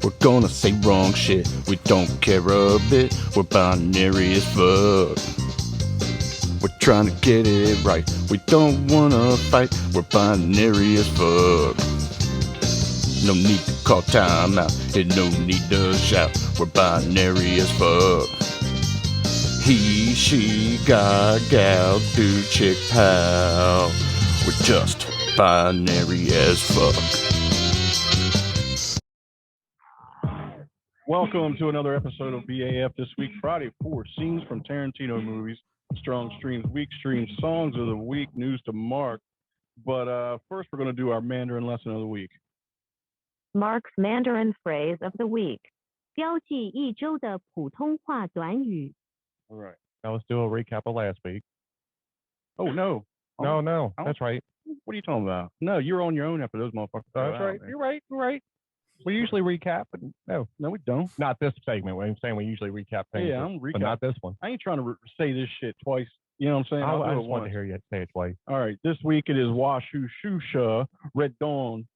We're gonna say wrong shit. We don't care a bit. We're binary as fuck. We're trying to get it right. We don't wanna fight. We're binary as fuck. No need to call time out. And no need to shout. We're binary as fuck. He, she, guy, gal, dude, chick, pal. We're just binary as fuck. Welcome to another episode of B.A.F. This week, Friday, 4 scenes from Tarantino movies, strong streams, weak streams, songs of the week, news to Mark. But first, we're going to do our Mandarin lesson of the week. Mark's Mandarin phrase of the week. 标记一周的普通话短语. All right. Now let's do a recap of last week. Oh, no. No, that's right. What are you talking about? No, you're on your own after those motherfuckers. That's right. You're right. We usually recap, but no, we don't. Not this segment. I'm saying we usually recap things, Yeah, I'm but not this one. I ain't trying to say this shit twice. You know what I'm saying? I just want to hear you say it twice. All right. This week it is Wa Shu Shu Sha, Red Dawn,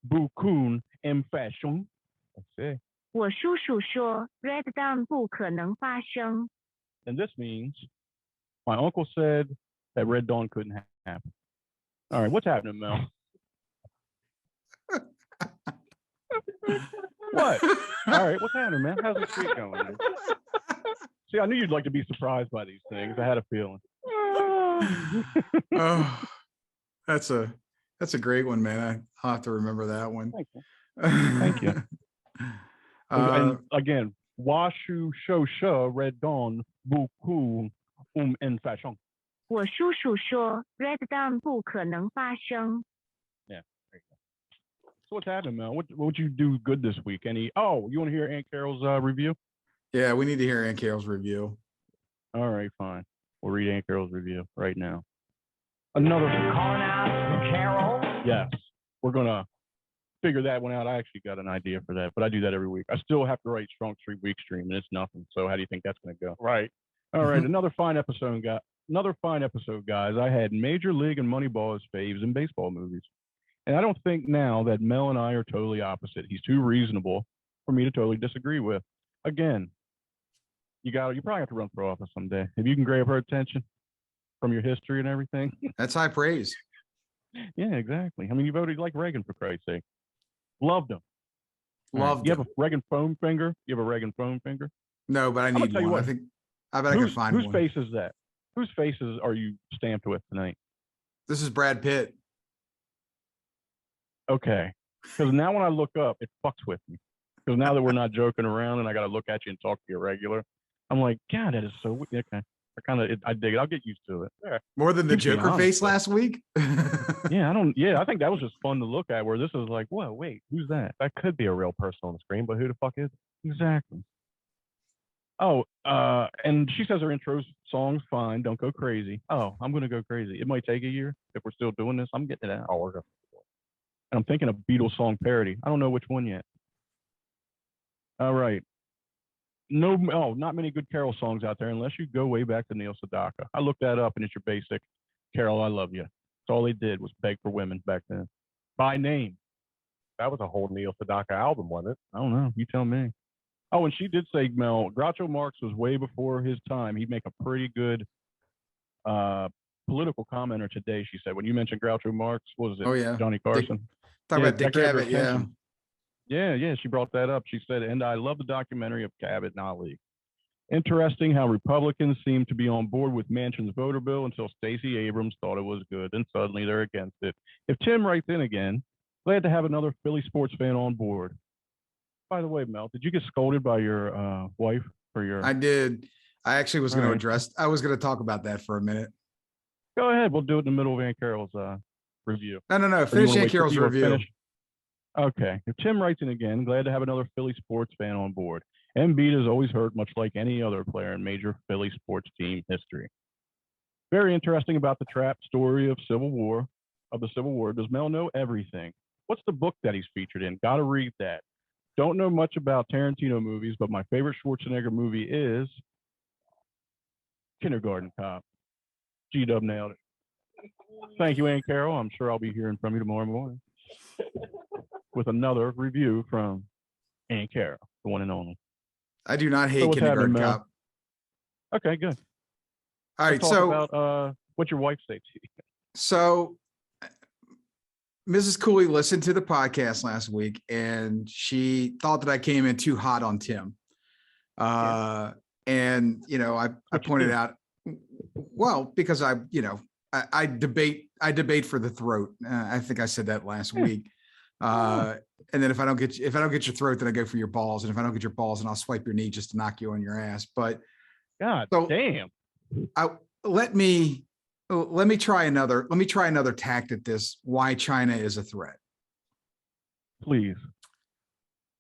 Bu Kun, M Fashion. Let's see. 我叔叔说 Red Dawn 不可能发生. And this means my uncle said that Red Dawn couldn't happen. All right. What's happening, Mel? What? All right, what's happening, man? How's this week going? Man? See, I knew you'd like to be surprised by these things. I had a feeling. Oh, that's a great one, man. I'll have to remember that one. Thank you. Thank you. And again, Washu Shosha Red Dawn Buku En Fashion. 我叔叔说 Red Dawn 不可能发生. Yeah. So what's happening, Mel? What would you do good this week? You want to hear Aunt Carol's review? Yeah, we need to hear Aunt Carol's review. All right, fine. We'll read Aunt Carol's review right now. Another calling out Carol. Yes, we're gonna figure that one out. I actually got an idea for that, but I do that every week. I still have to write strong stream, weak stream, and it's nothing. So how do you think that's gonna go? Right. All right, another fine episode, guys. I had Major League and Moneyball as faves in baseball movies. And I don't think now that Mel and I are totally opposite. He's too reasonable for me to totally disagree with. Again, you probably have to run for office someday. If you can grab her attention from your history and everything. That's high praise. Yeah, exactly. I mean, you voted like Reagan, for Christ's sake. Loved him. Loved You him. have a Reagan phone finger? No, but I need one. I bet I can find one. Whose face is that? Whose faces are you stamped with tonight? This is Brad Pitt. Okay, because now when I look up, it fucks with me. Because now that we're not joking around and I got to look at you and talk to you regular, I'm like, God, that is so weird. Okay, I dig it. I'll get used to it. Yeah. More than the Joker face last week. Yeah, I think that was just fun to look at. Where this is like, whoa, wait, who's that? That could be a real person on the screen, but who the fuck is it? Exactly. Oh, and she says her intro song's fine. Don't go crazy. Oh, I'm gonna go crazy. It might take a year if we're still doing this. I'm getting it out. Oh, we're going. And I'm thinking of Beatles song parody. I don't know which one yet. All right. Not many good Carol songs out there unless you go way back to Neil Sedaka. I looked that up and it's your basic Carol, I love you. That's all they did was beg for women back then. By name. That was a whole Neil Sedaka album, wasn't it? I don't know. You tell me. Oh, and she did say, Mel, Groucho Marx was way before his time. He'd make a pretty good political commenter today, she said. When you mentioned Groucho Marx, what was it? Oh, yeah. Johnny Carson. Talk about Dick Cavett, yeah. Yeah, she brought that up. She said, and I love the documentary of Cavett and Ali. Interesting how Republicans seem to be on board with Manchin's voter bill until Stacey Abrams thought it was good, and suddenly they're against it. If Tim writes in again, glad to have another Philly sports fan on board. By the way, Mel, did you get scolded by your wife for your... I did. I actually was going to I was going to talk about that for a minute. Go ahead. We'll do it in the middle of Aunt Carol's review. No. Finish Aunt Carol's review. Okay. If Tim writes in again, glad to have another Philly sports fan on board. Embiid has always hurt much like any other player in major Philly sports team history. Very interesting about the trap story of the Civil War. Does Mel know everything? What's the book that he's featured in? Gotta read that. Don't know much about Tarantino movies, but my favorite Schwarzenegger movie is Kindergarten Cop. G-Dub nailed it. Thank you, Aunt Carol. I'm sure I'll be hearing from you tomorrow morning with another review from and Kara, the one and only. I do not So hate what's Kindergarten happening, Mel? Cop. Okay, good. All right, Let's talk so about what your wife said to you. so Mrs. Cooley listened to the podcast last week, and she thought that I came in too hot on Tim. And I What'd you pointed do? out, well, because I debate for the throat. I think I said that last week. And then if I don't get your throat, then I go for your balls. And if I don't get your balls, then I'll swipe your knee just to knock you on your ass. But God so damn. let me try another tact at this. Why China is a threat. Please.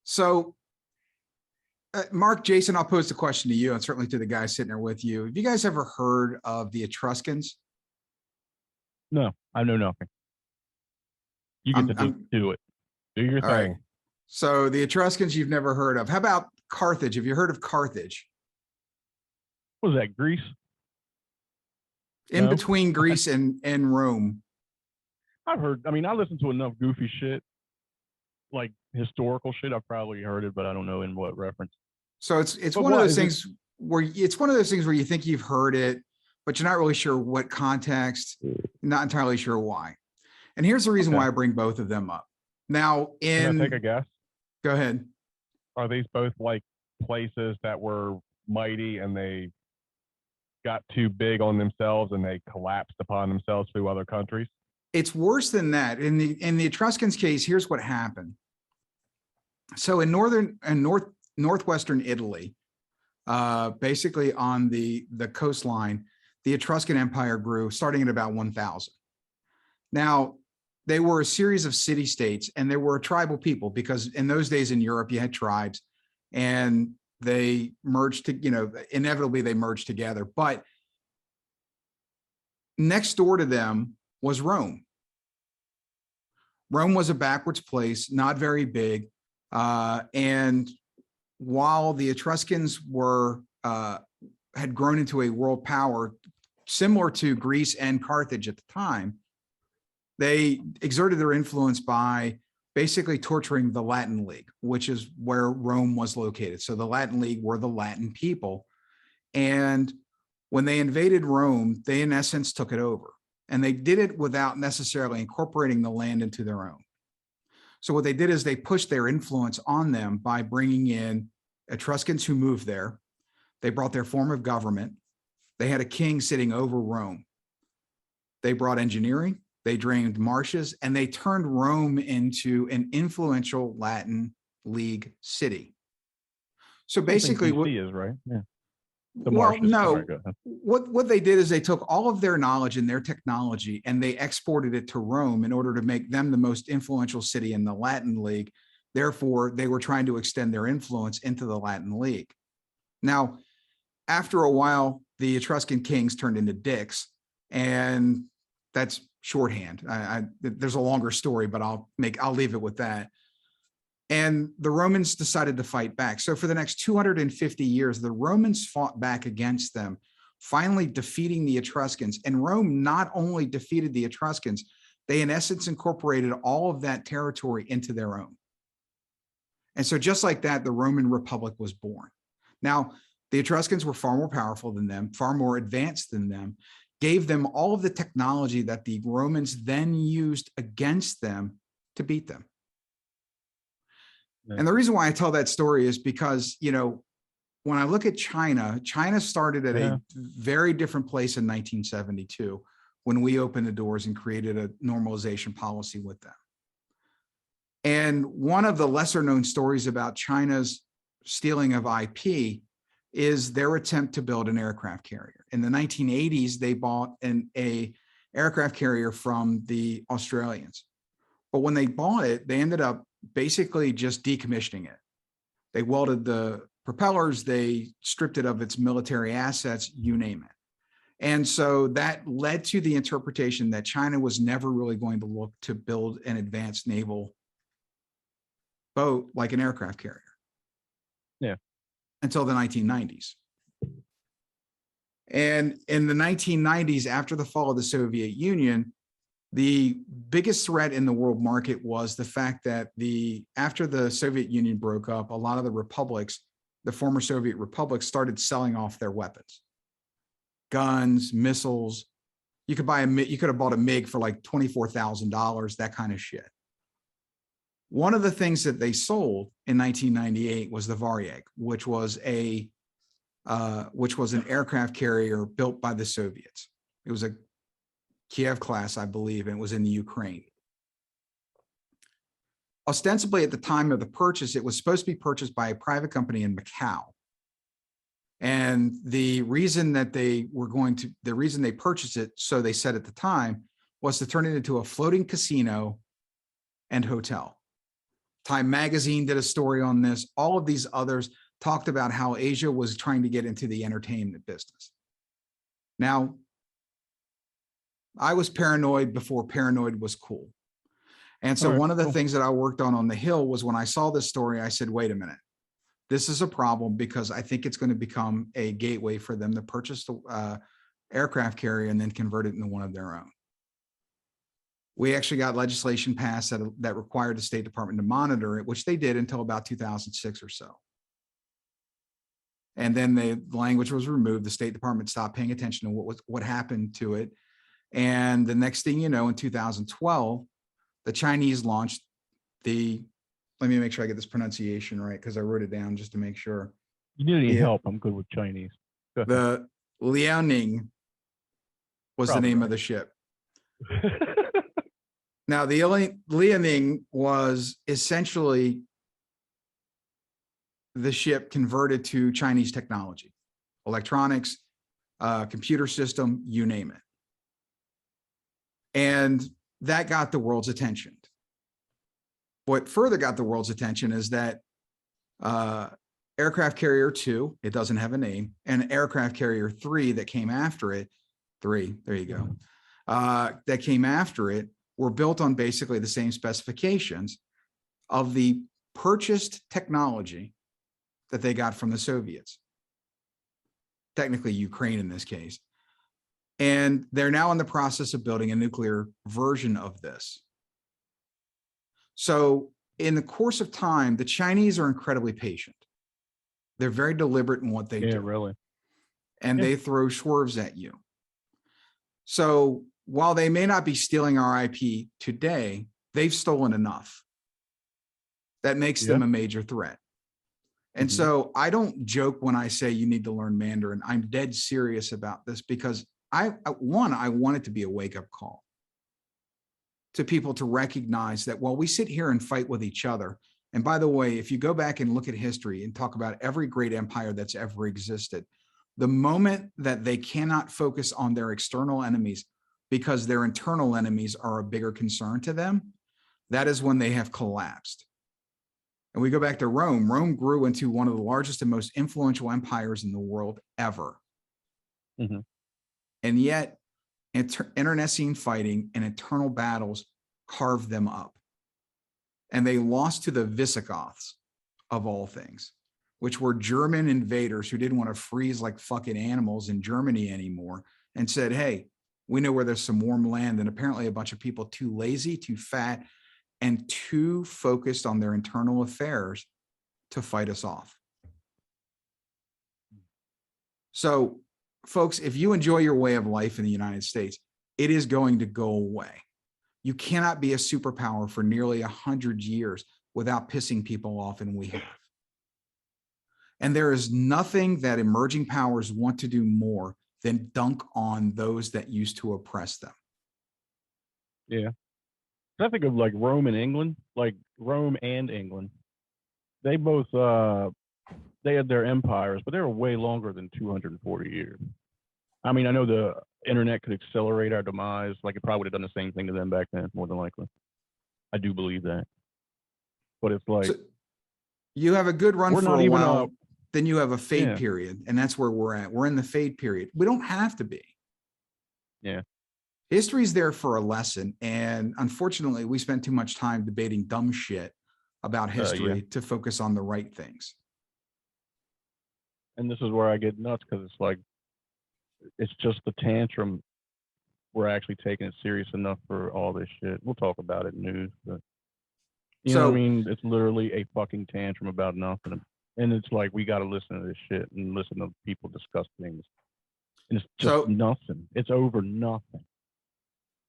So, Mark, Jason, I'll pose the question to you and certainly to the guy sitting there with you. Have you guys ever heard of the Etruscans? No, I know nothing. You get to do it. Do your All thing. right. So the Etruscans you've never heard of. How about Carthage? Have you heard of Carthage? What was that, Greece? In No? between Greece and Rome. I've heard, I listen to enough goofy shit, like historical shit. I've probably heard it, but I don't know in what reference. So it's But one of what those is things where you think you've heard it, but you're not really sure what context, not entirely sure why. And here's the reason why I bring both of them up. Now, Can I take a guess? Go ahead. Are these both like places that were mighty and they got too big on themselves and they collapsed upon themselves through other countries? It's worse than that. In the Etruscans case, here's what happened. So in northwestern Italy, basically on the coastline, the Etruscan Empire grew starting at about 1000. Now, they were a series of city-states, and they were a tribal people because in those days in Europe, you had tribes, and they merged inevitably they merged together. But next door to them was Rome. Rome was a backwards place, not very big. And while the Etruscans had grown into a world power similar to Greece and Carthage at the time, they exerted their influence by basically torturing the Latin League, which is where Rome was located. So the Latin League were the Latin people. And when they invaded Rome, they in essence took it over. And they did it without necessarily incorporating the land into their own. So what they did is they pushed their influence on them by bringing in Etruscans who moved there. They brought their form of government. They had a king sitting over Rome. They brought engineering. They drained marshes, and they turned Rome into an influential Latin League city. So basically, what is right? Yeah. Well, no. What they did is they took all of their knowledge and their technology and they exported it to Rome in order to make them the most influential city in the Latin League. Therefore, they were trying to extend their influence into the Latin League. Now, after a while, the Etruscan kings turned into dicks, and that's shorthand. There's a longer story, but I'll leave it with that. And the Romans decided to fight back. So for the next 250 years, the Romans fought back against them, finally defeating the Etruscans. And Rome not only defeated the Etruscans, they in essence incorporated all of that territory into their own. And so just like that, the Roman Republic was born. Now, the Etruscans were far more powerful than them, far more advanced than them, gave them all of the technology that the Romans then used against them to beat them. And the reason why I tell that story is because, when I look at China, China started at a very different place in 1972 when we opened the doors and created a normalization policy with them. And one of the lesser known stories about China's stealing of IP is their attempt to build an aircraft carrier. In the 1980s, they bought an aircraft carrier from the Australians. But when they bought it, they ended up basically just decommissioning it. They welded the propellers, they stripped it of its military assets, you name it. And so that led to the interpretation that China was never really going to look to build an advanced naval boat like an aircraft carrier. Yeah. Until the 1990s. And in the 1990s, after the fall of the Soviet Union, The biggest threat in the world market was the fact that after the Soviet Union broke up, a lot of the republics, the former Soviet republics, started selling off their weapons, guns, missiles. You could have bought a MiG for like $24,000, that kind of shit. One of the things that they sold in 1998 was the Varyag, which was an aircraft carrier built by the Soviets. It was a Kiev class, I believe, and it was in the Ukraine. Ostensibly, at the time of the purchase, it was supposed to be purchased by a private company in Macau. And the reason they purchased it, so they said at the time, was to turn it into a floating casino and hotel. Time Magazine did a story on this. All of these others talked about how Asia was trying to get into the entertainment business. Now, I was paranoid before paranoid was cool. And so one of the things that I worked on the Hill was when I saw this story, I said, wait a minute, this is a problem because I think it's going to become a gateway for them to purchase the aircraft carrier and then convert it into one of their own. We actually got legislation passed that required the State Department to monitor it, which they did until about 2006 or so. And then the language was removed. The State Department stopped paying attention to what happened to it. And the next thing you know, in 2012, the Chinese launched let me make sure I get this pronunciation right because I wrote it down just to make sure. You need any help? I'm good with Chinese. The Liaoning was the name of the ship. Now, the Liaoning was essentially the ship converted to Chinese technology, electronics, computer system, you name it. And that got the world's attention. What further got the world's attention is that Aircraft Carrier 2, it doesn't have a name, and Aircraft Carrier 3 that came after it, that came after it, were built on basically the same specifications of the purchased technology that they got from the Soviets, technically Ukraine in this case. And they're now in the process of building a nuclear version of this. So in the course of time, the Chinese are incredibly patient. They're very deliberate in what they do. Yeah, really. And they throw swerves at you. So while they may not be stealing our IP today, they've stolen enough that makes them a major threat. And so I don't joke when I say you need to learn Mandarin. I'm dead serious about this because I want it to be a wake-up call to people to recognize that while we sit here and fight with each other, and by the way, if you go back and look at history and talk about every great empire that's ever existed, the moment that they cannot focus on their external enemies because their internal enemies are a bigger concern to them, that is when they have collapsed. And we go back to Rome. Rome grew into one of the largest and most influential empires in the world ever. And yet, internecine fighting and internal battles carved them up. And they lost to the Visigoths, of all things, which were German invaders who didn't want to freeze like fucking animals in Germany anymore and said, hey, we know where there's some warm land. And apparently a bunch of people too lazy, too fat, and too focused on their internal affairs to fight us off. So, folks, if you enjoy your way of life in the United States, it is going to go away. You cannot be a superpower for nearly 100 years without pissing people off, and we have. And there is nothing that emerging powers want to do more than dunk on those that used to oppress them. Yeah. I think of like Rome and England, they both they had their empires, but they were way longer than 240 years. I mean, I know the internet could accelerate our demise. Like it probably would have done the same thing to them back then, more than likely. I do believe that. But it's like, so you have a good run for a while, then you have a fade period, and that's where we're at. We're in the fade period. We don't have to be. Yeah. History's there for a lesson, and unfortunately, we spend too much time debating dumb shit about history to focus on the right things. And this is where I get nuts because it's like, it's just the tantrum we're actually taking it serious enough for all this shit. We'll talk about it in news, but you So- know what I mean? It's literally a fucking tantrum about nothing. And it's like, we got to listen to this shit and listen to people discuss things. And it's just nothing. It's over nothing.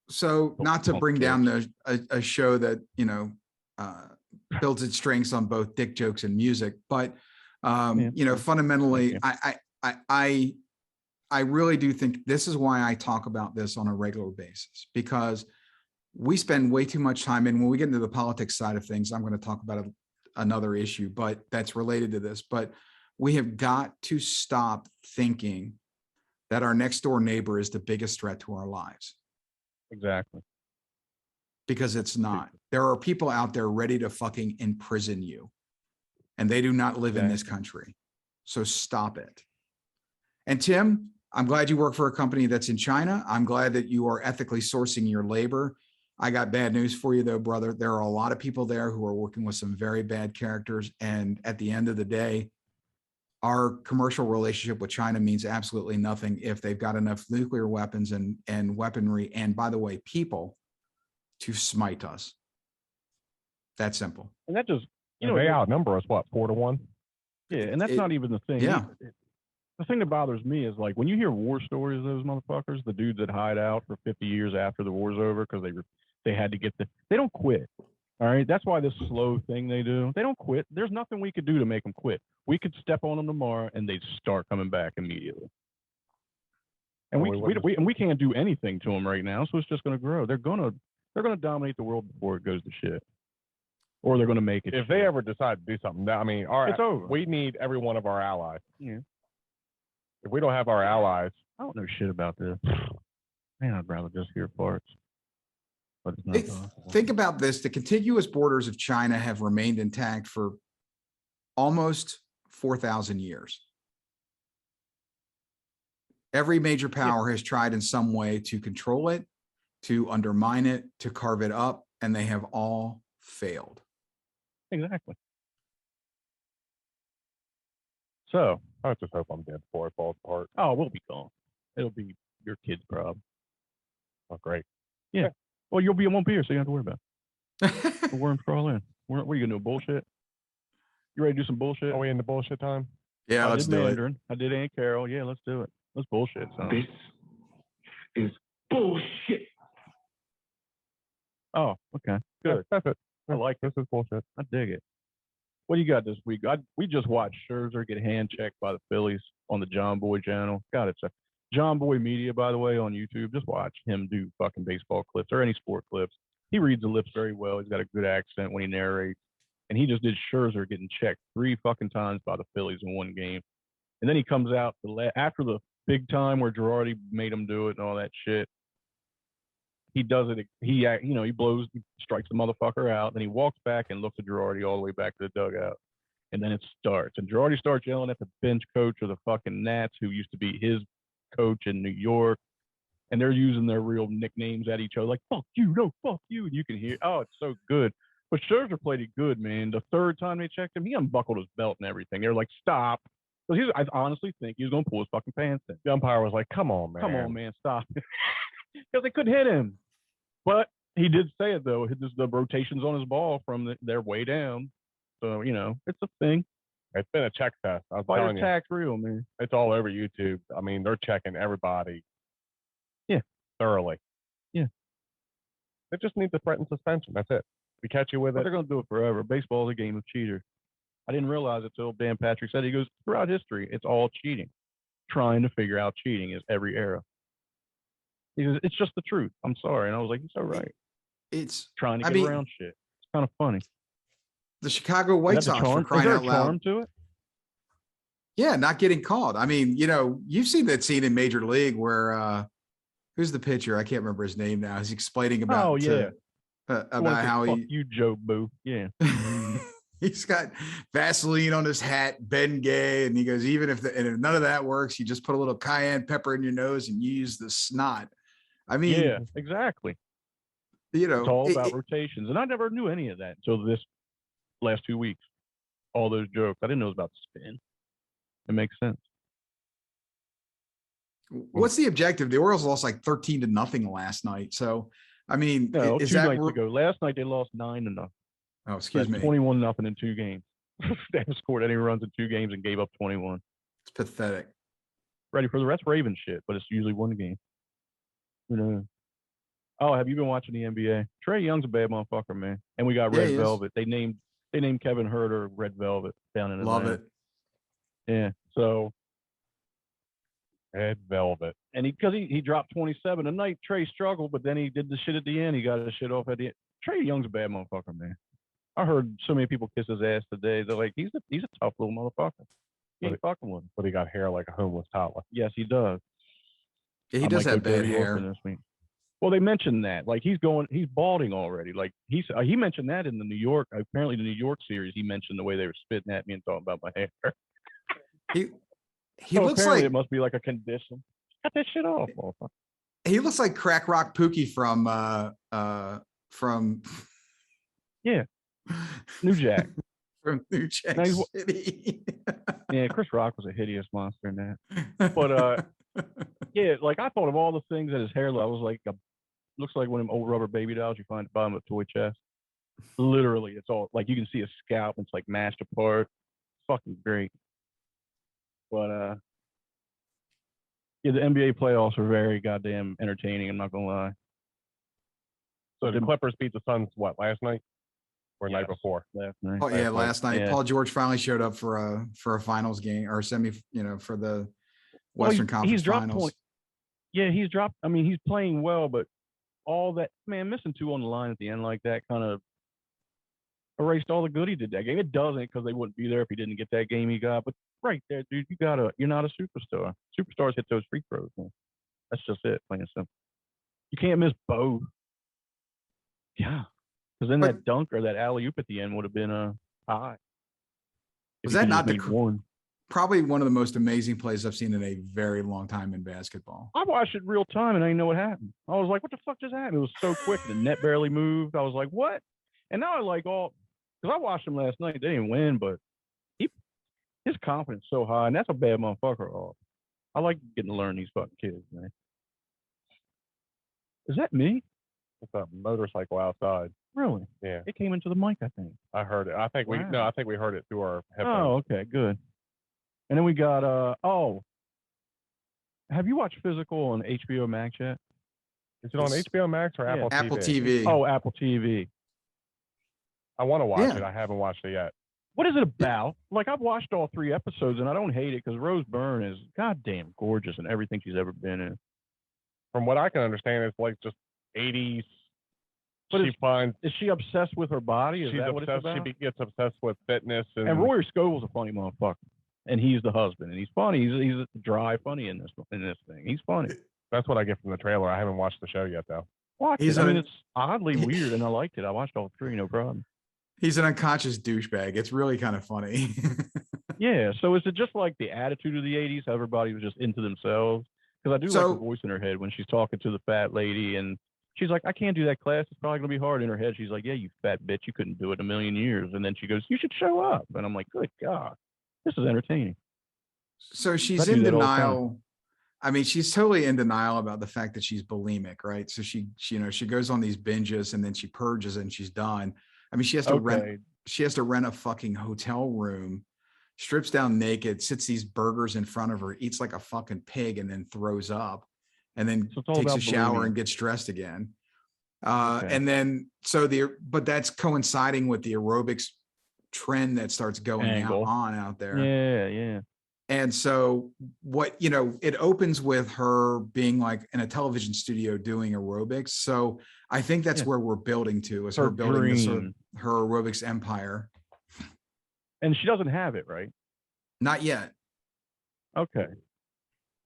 So not to bring down a show that, you know, builds its strengths on both dick jokes and music, but you know, fundamentally, I really do think this is why I talk about this on a regular basis, because we spend way too much time. And when we get into the politics side of things, I'm going to talk about another issue, but that's related to this. But we have got to stop thinking that our next door neighbor is the biggest threat to our lives. Exactly. Because it's not. There are people out there ready to fucking imprison you, and they do not live in this country. So stop it. And Tim, I'm glad you work for a company that's in China. I'm glad that you are ethically sourcing your labor. I got bad news for you though, brother. There are a lot of people there who are working with some very bad characters. And at the end of the day, our commercial relationship with China means absolutely nothing if they've got enough nuclear weapons and weaponry, and by the way, people, to smite us. That simple. And that just, you know, they outnumber us, what, 4-1? Yeah, and that's not even the thing. Yeah. The thing that bothers me is, like, when you hear war stories of those motherfuckers, the dudes that hide out for 50 years after the war's over because they had to get they don't quit. All right, that's why this slow thing they do. They don't quit. There's nothing we could do to make them quit. We could step on them tomorrow and they'd start coming back immediately. And we can't do anything to them right now, so it's just going to grow. They're going to dominate the world before it goes to shit, or they're going to make it. If they ever decide to do something, I mean, it's over. We need every one of our allies. Yeah. If we don't have our allies, I don't know shit about this. Man, I'd rather just hear farts. But it's not possible. Think about this. The contiguous borders of China have remained intact for almost 4,000 years. Every major power has tried in some way to control it, to undermine it, to carve it up, and they have all failed. Exactly. So I just hope I'm dead before it falls apart. Oh, we'll be gone. It'll be your kid's problem. Oh, great. Yeah. Well, you won't be here, so you don't have to worry about it. We're in for all in. What are you going to do, bullshit? You ready to do some bullshit? Are we in the bullshit time? Yeah, let's do it. I did Aunt Carol. Yeah, let's do it. Let's bullshit, son. This is bullshit. Oh, okay. Good. That's it. I like this is bullshit. I dig it. What do you got this week? We just watched Scherzer get hand checked by the Phillies on the John Boy channel. God, it's a John Boy Media, by the way, on YouTube. Just watch him do fucking baseball clips or any sport clips. He reads the lips very well. He's got a good accent when he narrates. And he just did Scherzer getting checked 3 fucking times by the Phillies in one game. And then he comes out after the big time where Girardi made him do it and all that shit. He does it. He strikes the motherfucker out. Then he walks back and looks at Girardi all the way back to the dugout. And then it starts. And Girardi starts yelling at the bench coach of the fucking Nats, who used to be his coach in New York. And they're using their real nicknames at each other, like, fuck you, no, fuck you. And you can hear, oh, it's so good. But Scherzer played it good, man. The third time they checked him, he unbuckled his belt and everything. They were like, stop. Because I honestly think he was going to pull his fucking pants in. The umpire was like, come on, man. Come on, man, stop. Because they couldn't hit him. But he did say it, though. The rotations on his ball from their way down. So, it's a thing. It's been a check fest. I was telling you. Tax real, man. It's all over YouTube. I mean, they're checking everybody. Yeah. Thoroughly. Yeah. They just need to threaten suspension. That's it. We catch you with it. They're going to do it forever. Baseball is a game of cheaters. I didn't realize it until Dan Patrick said, he goes, throughout history, it's all cheating. Trying to figure out cheating is every era. He goes, it's just the truth. I'm sorry. And I was like, he's so right. It's trying to get around shit. It's kind of funny. The Chicago White Sox for crying out loud. Charm to it? Yeah, not getting called. I mean, you've seen that scene in Major League where who's the pitcher? I can't remember his name now. He's explaining about about how you Joe Boo. Yeah. He's got Vaseline on his hat, Ben Gay, and he goes, even if none of that works, you just put a little cayenne pepper in your nose and you use the snot. I mean, yeah, exactly. It's all about rotations, and I never knew any of that until this last 2 weeks. All those jokes, I didn't know it was about spin. It makes sense. What's the objective? The Orioles lost like 13-0 last night. So, I mean, No, is 2 that nights ago? Last night they lost 9-0. Oh, excuse me. 21-0 in 2 games. They haven't scored any runs in 2 games and gave up 21. It's pathetic. Ready for the rest? Raven shit, but it's usually 1 game. You know. Oh, have you been watching the NBA? Trae Young's a bad motherfucker, man. And we got Red Velvet. They named Kevin Huerter Red Velvet down in Atlanta. Love it. Yeah. So Red Velvet. And because he dropped 27 a night, Trae struggled, but then he did the shit at the end. He got his shit off at the end. Trae Young's a bad motherfucker, man. I heard so many people kiss his ass today. They're like, he's a tough little motherfucker. He ain't fucking with him. But he got hair like a homeless toddler. Yes, he does. Yeah, he does have bad hair. This week. Well, they mentioned that. Like he's balding already. Like he mentioned that in the New York, apparently the New York series, he mentioned the way they were spitting at me and talking about my hair. He looks like it must be like a condition. Cut that shit off. He looks like Crack Rock Pookie from yeah, New Jack. From New Jack City. Yeah, Chris Rock was a hideous monster in that. But yeah, like I thought of all the things that his hair was like looks like one of them old rubber baby dolls you find at the bottom of a toy chest. Literally, it's all like you can see a scalp. It's like mashed apart. It's fucking great. But yeah, the NBA playoffs are very goddamn entertaining. I'm not gonna lie. So the Clippers beat the Suns last night or night before? Last night. Oh yeah, last night. Yeah. Paul George finally showed up for a finals game or semi, for the Western Conference he's dropped Finals. Yeah, he's dropped. I mean, he's playing well, but all that missing 2 on the line at the end like that kind of erased all the good he did that game. It doesn't because they wouldn't be there if he didn't get that game he got. But right there, dude, you're not a superstar. Superstars hit those free throws, man. That's just it, plain and simple. You can't miss both. Yeah, because then that dunk or that alley oop at the end would have been a high. Was that not probably one of the most amazing plays I've seen in a very long time in basketball? I watched it real time and I didn't know what happened. I was like, what the fuck just happened? It was so quick. The net barely moved. I was like, what? And now I like because I watched him last night. They didn't win, but his confidence so high, and that's a bad motherfucker. I like getting to learn these fucking kids, man. Is that me? It's a motorcycle outside. Really? Yeah. It came into the mic, I think. I heard it. I think we heard it through our Oh, headphones. okay, good. And then we got have you watched Physical on HBO Max yet? Is it on HBO Max or Apple TV? Apple TV. Oh, Apple TV. I want to watch it. I haven't watched it yet. What is it about? Like, I've watched all 3 episodes, and I don't hate it because Rose Byrne is goddamn gorgeous in everything she's ever been in. From what I can understand, it's like just 80s. But is she obsessed with her body? Is that what it's about? She gets obsessed with fitness. And Rory Scovel's a funny motherfucker. And he's the husband. And he's funny. He's dry funny in this thing. He's funny. That's what I get from the trailer. I haven't watched the show yet, though. Watch it. I mean, it's oddly weird, and I liked it. I watched all 3, no problem. He's an unconscious douchebag. It's really kind of funny. Yeah. So is it just like the attitude of the 80s? How everybody was just into themselves? Because I do like the voice in her head when she's talking to the fat lady, and she's like, I can't do that class. It's probably going to be hard. In her head, she's like, yeah, you fat bitch. You couldn't do it in a million years. And then she goes, you should show up. And I'm like, good God, this is entertaining. So she's in denial. I mean, she's totally in denial about the fact that she's bulimic, right? So she goes on these binges and then she purges and she's done. I mean, she has to rent a fucking hotel room, strips down naked, sits these burgers in front of her, eats like a fucking pig, and then throws up, and then takes a shower and gets dressed again. And then but that's coinciding with the aerobics trend that starts going on out there. Yeah, yeah. And so it opens with her being like in a television studio doing aerobics. So I think that's where we're building to, is her building her aerobics empire. And she doesn't have it, right? Not yet. Okay.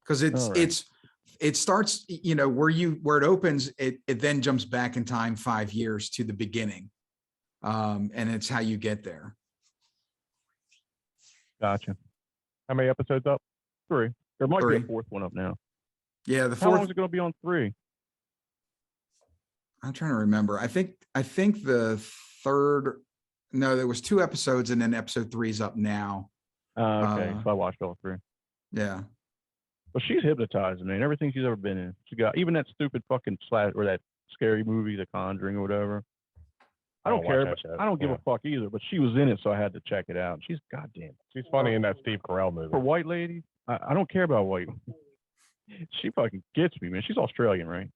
Because it starts, where it opens, it then jumps back in time 5 years to the beginning. And it's how you get there. Gotcha. How many episodes up? 3. There might be a 4th one up now. Yeah, the 4th. How long is it going to be on 3? I'm trying to remember. I think the 3rd. No, there was 2 episodes, and then episode 3 is up now. Okay, so I watched all 3. Yeah. But she's hypnotizing, man. Everything she's ever been in. She got even that stupid fucking slash or that scary movie, The Conjuring or whatever. I don't care. I don't give a fuck either. But she was in it, so I had to check it out. She's goddamn. She's funny in that Steve Carell movie. For white lady, I don't care about white. She fucking gets me, man. She's Australian, right?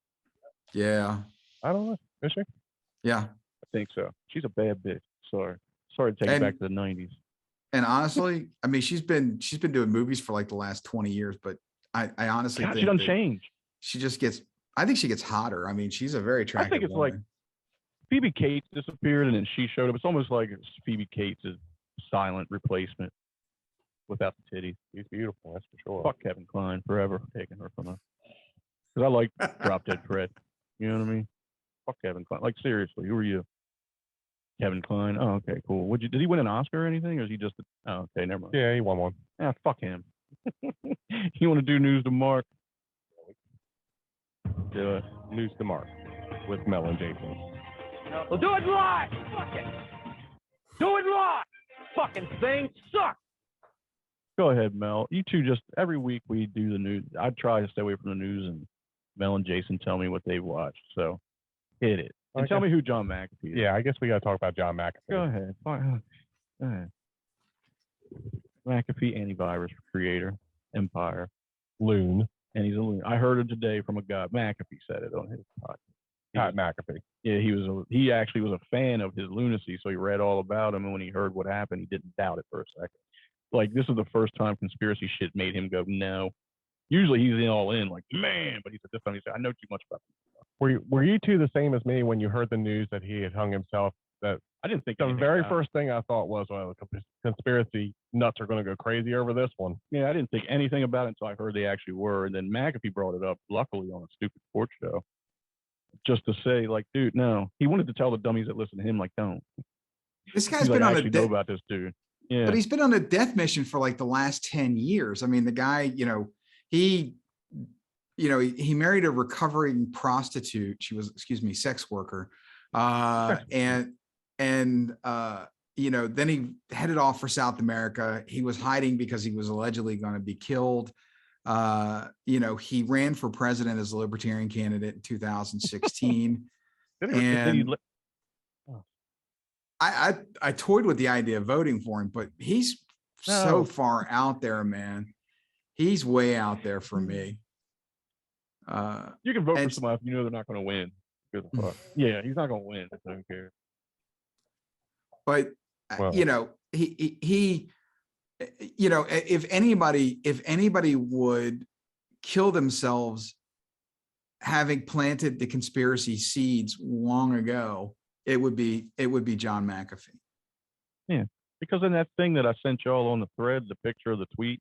Yeah. I don't know. Is she? Yeah. I think so. She's a bad bitch. Sorry to take it back to the 90s. And honestly, I mean, she's been doing movies for like the last 20 years, but I honestly think she doesn't change. She just gets. I think she gets hotter. I mean, she's a very attractive. I think it's woman. like Phoebe Cates disappeared and then she showed up. It's almost like Phoebe Cates' silent replacement without the titties. She's beautiful, that's for sure. Fuck Kevin Kline forever taking her from us. Because I like Drop Dead Fred. You know what I mean? Fuck Kevin Kline. Like seriously, who are you? Kevin Kline. Oh, okay, cool. Did he win an Oscar or anything, or is he just? Oh, okay, never mind. Yeah, he won one. Ah, fuck him. You want to do news to Mark? Do it. News to Mark with Mel and Jason. We'll do it live. Fuck it. Do it live. Fucking thing sucks. Go ahead, Mel. You two just every week we do the news. I try to stay away from the news, and Mel and Jason tell me what they've watched. So hit it. And tell me who John McAfee is. Yeah, I guess we got to talk about John McAfee. Go ahead. Go ahead. McAfee antivirus creator, Empire, loon, and he's a loon. I heard it today from a guy. McAfee said it on his podcast. Not McAfee. Yeah, he actually was a fan of his lunacy, so he read all about him, and when he heard what happened, he didn't doubt it for a second. Like, this is the first time conspiracy shit made him go, no. Usually he's all in, like, man, but he said this time, he said, I know too much about this. Were you two the same as me when you heard the news that he had hung himself? That I didn't think the very first thing I thought was, well, the conspiracy nuts are going to go crazy over this one. Yeah, I didn't think anything about it until I heard they actually were, and then McAfee brought it up, luckily, on a stupid sports show, just to say, like, dude, no. He wanted to tell the dummies that listen to him, like, don't. This guy's been on a know about this dude. Yeah, but he's been on a death mission for like the last 10 years. I mean, the guy, he married a recovering prostitute. She was, sex worker. Then he headed off for South America. He was hiding because he was allegedly going to be killed. He ran for president as a libertarian candidate in 2016. I toyed with the idea of voting for him, but he's so far out there, man. He's way out there for me. You can vote for somebody if you know they're not going to win. Good fuck. Yeah, he's not going to win. I don't care. But if anybody would kill themselves having planted the conspiracy seeds long ago, it would be John McAfee. Yeah, because in that thing that I sent y'all on the thread, the picture of the tweet,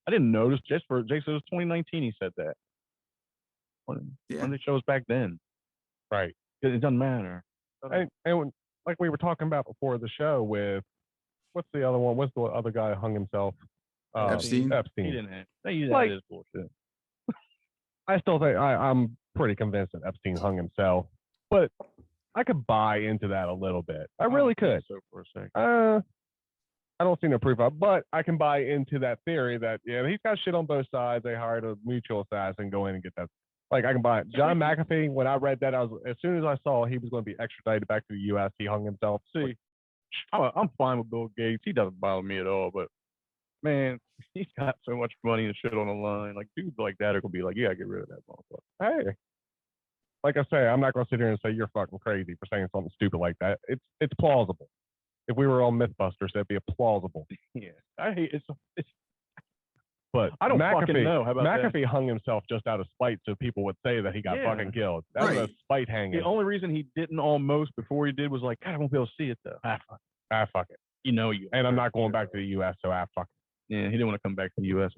I didn't notice. Jason, it was 2019. He said that. When they show us back then, right? It doesn't matter. And like we were talking about before the show, with what's the other one? What's the other guy who hung himself? Epstein. He didn't have. That is bullshit. I still think I'm pretty convinced that Epstein hung himself, but I could buy into that a little bit. I really could. So for a second. I don't see no proof of it, but I can buy into that theory that, he's got shit on both sides. They hired a mutual assassin, go in and get that. Like, I can buy it. John McAfee, when I read that, as soon as I saw he was going to be extradited back to the U.S., he hung himself. See, I'm fine with Bill Gates. He doesn't bother me at all, but man, he's got so much money and shit on the line. Like, dudes like that are going to be like, yeah, get rid of that motherfucker. Hey. Like I say, I'm not going to sit here and say you're fucking crazy for saying something stupid like that. It's plausible. If we were on MythBusters, that'd be a plausible. Yeah, I hate it's. But I don't McAfee, fucking know. How about McAfee that? hung himself just out of spite, so people would say that he got fucking killed. That was a spite hanging. The only reason he didn't almost before he did was like, God, I won't be able to see it though. Fuck it. You. And I'm not going back to the U.S., so fuck it. Yeah, he didn't want to come back to the U.S.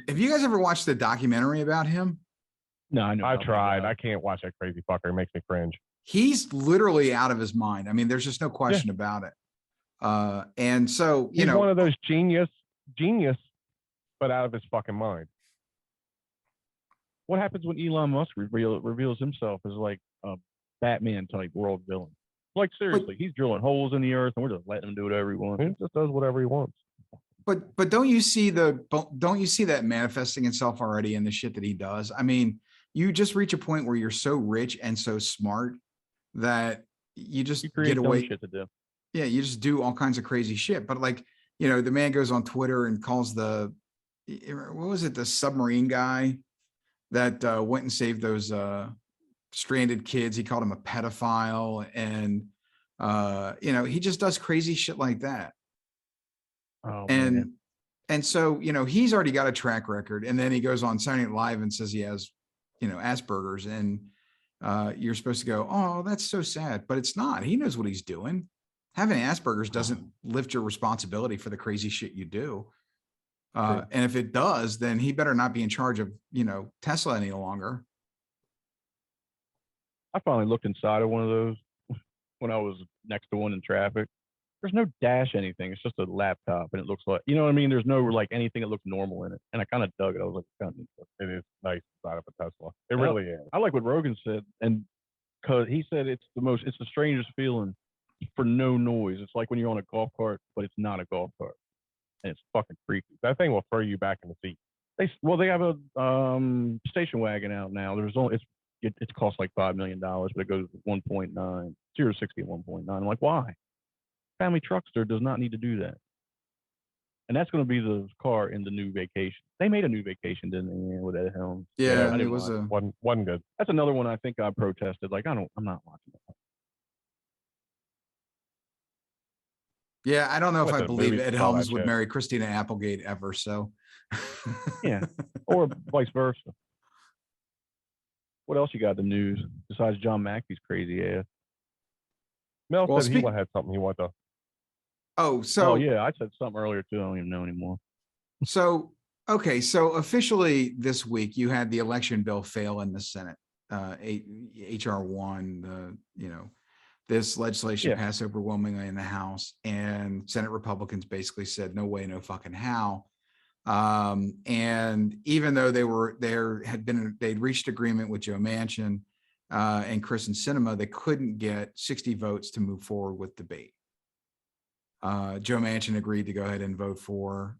Have you guys ever watched the documentary about him? No, I know. I tried. I can't watch that crazy fucker. It makes me cringe. He's literally out of his mind. I mean, there's just no question about it. And so, he's one of those genius, but out of his fucking mind. What happens when Elon Musk reveals himself as like a Batman type world villain? Like seriously, he's drilling holes in the earth, and we're just letting him do whatever he wants. He just does whatever he wants. But don't you see that manifesting itself already in the shit that he does? I mean, you just reach a point where you're so rich and so smart that you just You create get dumb away. shit to do. Yeah, you just do all kinds of crazy shit. But like, the man goes on Twitter and calls what was it, the submarine guy that went and saved those stranded kids. He called him a pedophile, and he just does crazy shit like that. Oh, and man. and so he's already got a track record, and then he goes on Saturday Night Live and says he has Asperger's, and you're supposed to go, oh, that's so sad, but it's not. He knows what he's doing. Having Asperger's doesn't lift your responsibility for the crazy shit you do. And if it does, then he better not be in charge of Tesla any longer. I finally looked inside of one of those when I was next to one in traffic. There's no dash anything. It's just a laptop, and it looks like, you know what I mean? There's no like anything that looks normal in it. And I kind of dug it. I was like, it is nice inside of a Tesla. It really is. I like what Rogan said, and because he said it's the strangest feeling for no noise. It's like when you're on a golf cart, but it's not a golf cart, and it's fucking freaky. That thing will throw you back in the seat. They have a station wagon out now. It costs like $5 million, but it goes 1.9, 0 to 60 at 1.9. I'm like, why? Family Truckster does not need to do that. And that's going to be the car in the new Vacation. They made a new Vacation, didn't they? With Ed Helms. Yeah, it was one good. That's another one I think I protested. Like, I'm not watching that. Yeah, I don't know if I believe Ed Helms would shit. marry Christina Applegate ever. So, yeah, or vice versa. What else you got in the news besides John Mackey's crazy ass? Mel said he had something he wanted to. Oh, yeah, I said something earlier too. I don't even know anymore. So officially this week you had the election bill fail in the Senate. HR 1, this legislation passed overwhelmingly in the House, and Senate Republicans basically said no way, no fucking how. And even though they'd reached agreement with Joe Manchin and Kyrsten Sinema, they couldn't get 60 votes to move forward with debate. Joe Manchin agreed to go ahead and vote for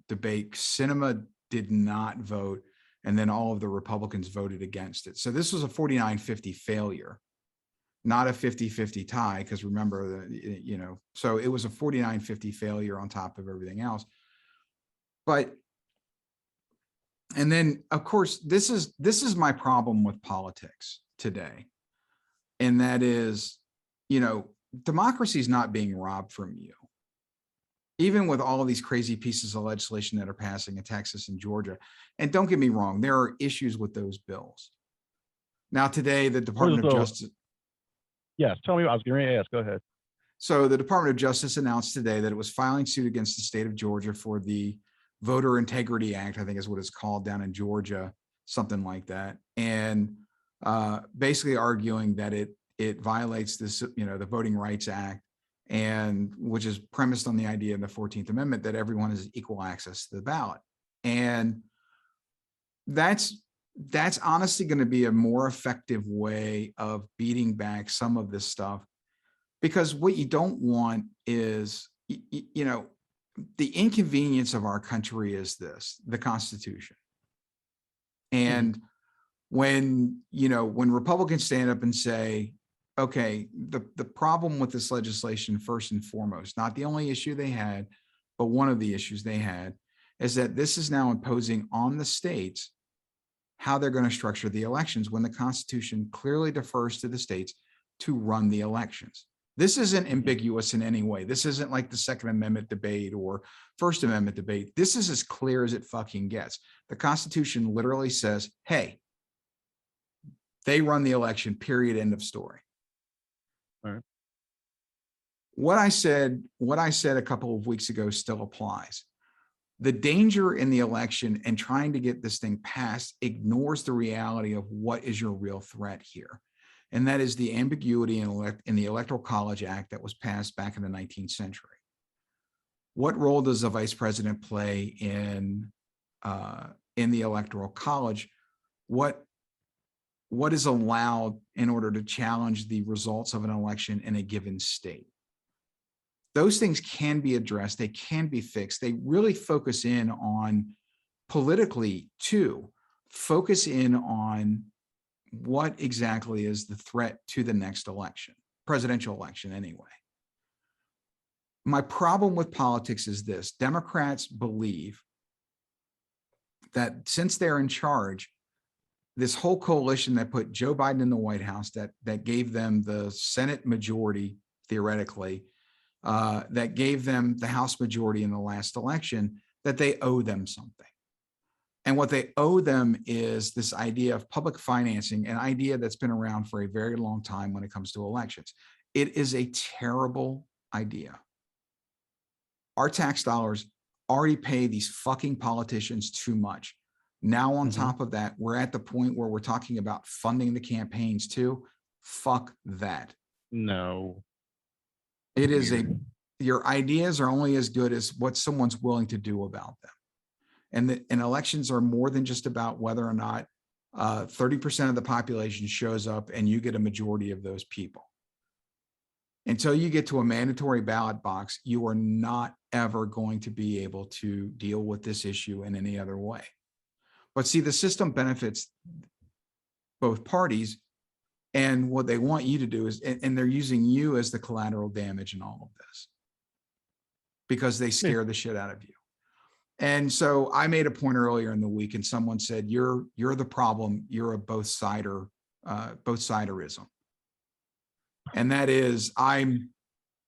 debate. Sinema did not vote, and then all of the Republicans voted against it. So this was a 49-50 failure, not a 50-50 tie, because remember, so it was a 49-50 failure on top of everything else. And then, of course, this is my problem with politics today, and that is, democracy is not being robbed from you. Even with all of these crazy pieces of legislation that are passing in Texas and Georgia. And don't get me wrong, there are issues with those bills. Now, today, the Department of Justice. Yes, tell me. I was going to ask. Go ahead. So the Department of Justice announced today that it was filing suit against the state of Georgia for the Voter Integrity Act, I think is what it's called down in Georgia, something like that. And basically arguing that it violates this, the Voting Rights Act, and which is premised on the idea of the 14th Amendment that everyone has equal access to the ballot. And that's honestly going to be a more effective way of beating back some of this stuff, because what you don't want is, the inconvenience of our country is the Constitution. And when Republicans stand up and say, okay, the problem with this legislation, first and foremost, not the only issue they had, but one of the issues they had, is that this is now imposing on the states how they're going to structure the elections, when the Constitution clearly defers to the states to run the elections. This isn't ambiguous in any way. This isn't like the Second Amendment debate or First Amendment debate. This is as clear as it fucking gets. The Constitution literally says, hey, they run the election, period, end of story. All right. What I said a couple of weeks ago still applies. The danger in the election and trying to get this thing passed ignores the reality of what is your real threat here. And that is the ambiguity in the Electoral College Act that was passed back in the 19th century. What role does the vice president play in the Electoral College? What is allowed in order to challenge the results of an election in a given state? those things can be addressed. They can be fixed. They really focus in on politically too, focus in on what exactly is the threat to the next election, presidential election anyway. My problem with politics is this: Democrats believe that since they're in charge, this whole coalition that put Joe Biden in the White House, that gave them the Senate majority, theoretically, that gave them the House majority in the last election, that they owe them something. And what they owe them is this idea of public financing, an idea that's been around for a very long time when it comes to elections. It is a terrible idea. Our tax dollars already pay these fucking politicians too much. Now, on top of that, we're at the point where we're talking about funding the campaigns too. Fuck that. No. It is your ideas are only as good as what someone's willing to do about them. And elections are more than just about whether or not 30% of the population shows up and you get a majority of those people. Until you get to a mandatory ballot box, you are not ever going to be able to deal with this issue in any other way. But see, the system benefits both parties, and what they want you to do is, and they're using you as the collateral damage in all of this because they scare the shit out of you. And so I made a point earlier in the week, and someone said, "You're the problem. You're a both siderism." And that is, I'm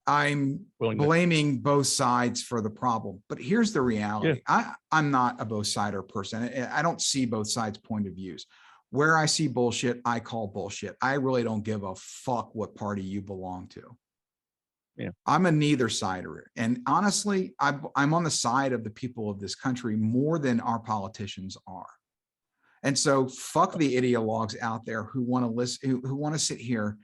blaming both sides for the problem. But here's the reality. I'm not a both sider person. I don't see both sides' point of views. Where I see bullshit, I call bullshit. I really don't give a fuck what party you belong to. Yeah. I'm a neither sider. And honestly, I'm on the side of the people of this country more than our politicians are. And so fuck the ideologues out there who want to listen, who want to sit here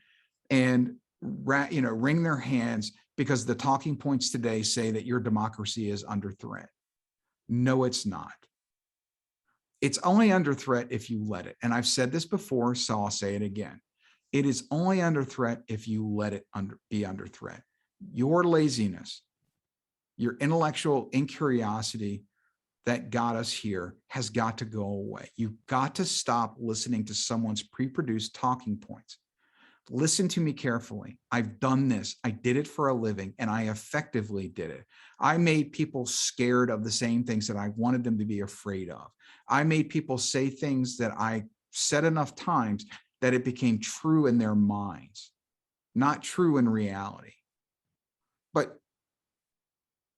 and wring their hands because the talking points today say that your democracy is under threat. No, it's not. It's only under threat if you let it. And I've said this before, so I'll say it again. It is only under threat if you let it be under threat. Your laziness, your intellectual incuriosity that got us here has got to go away. You've got to stop listening to someone's pre-produced talking points. Listen to me carefully. I've done this. I did it for a living, and I effectively did it. I made people scared of the same things that I wanted them to be afraid of. I made people say things that I said enough times that it became true in their minds, not true in reality. But,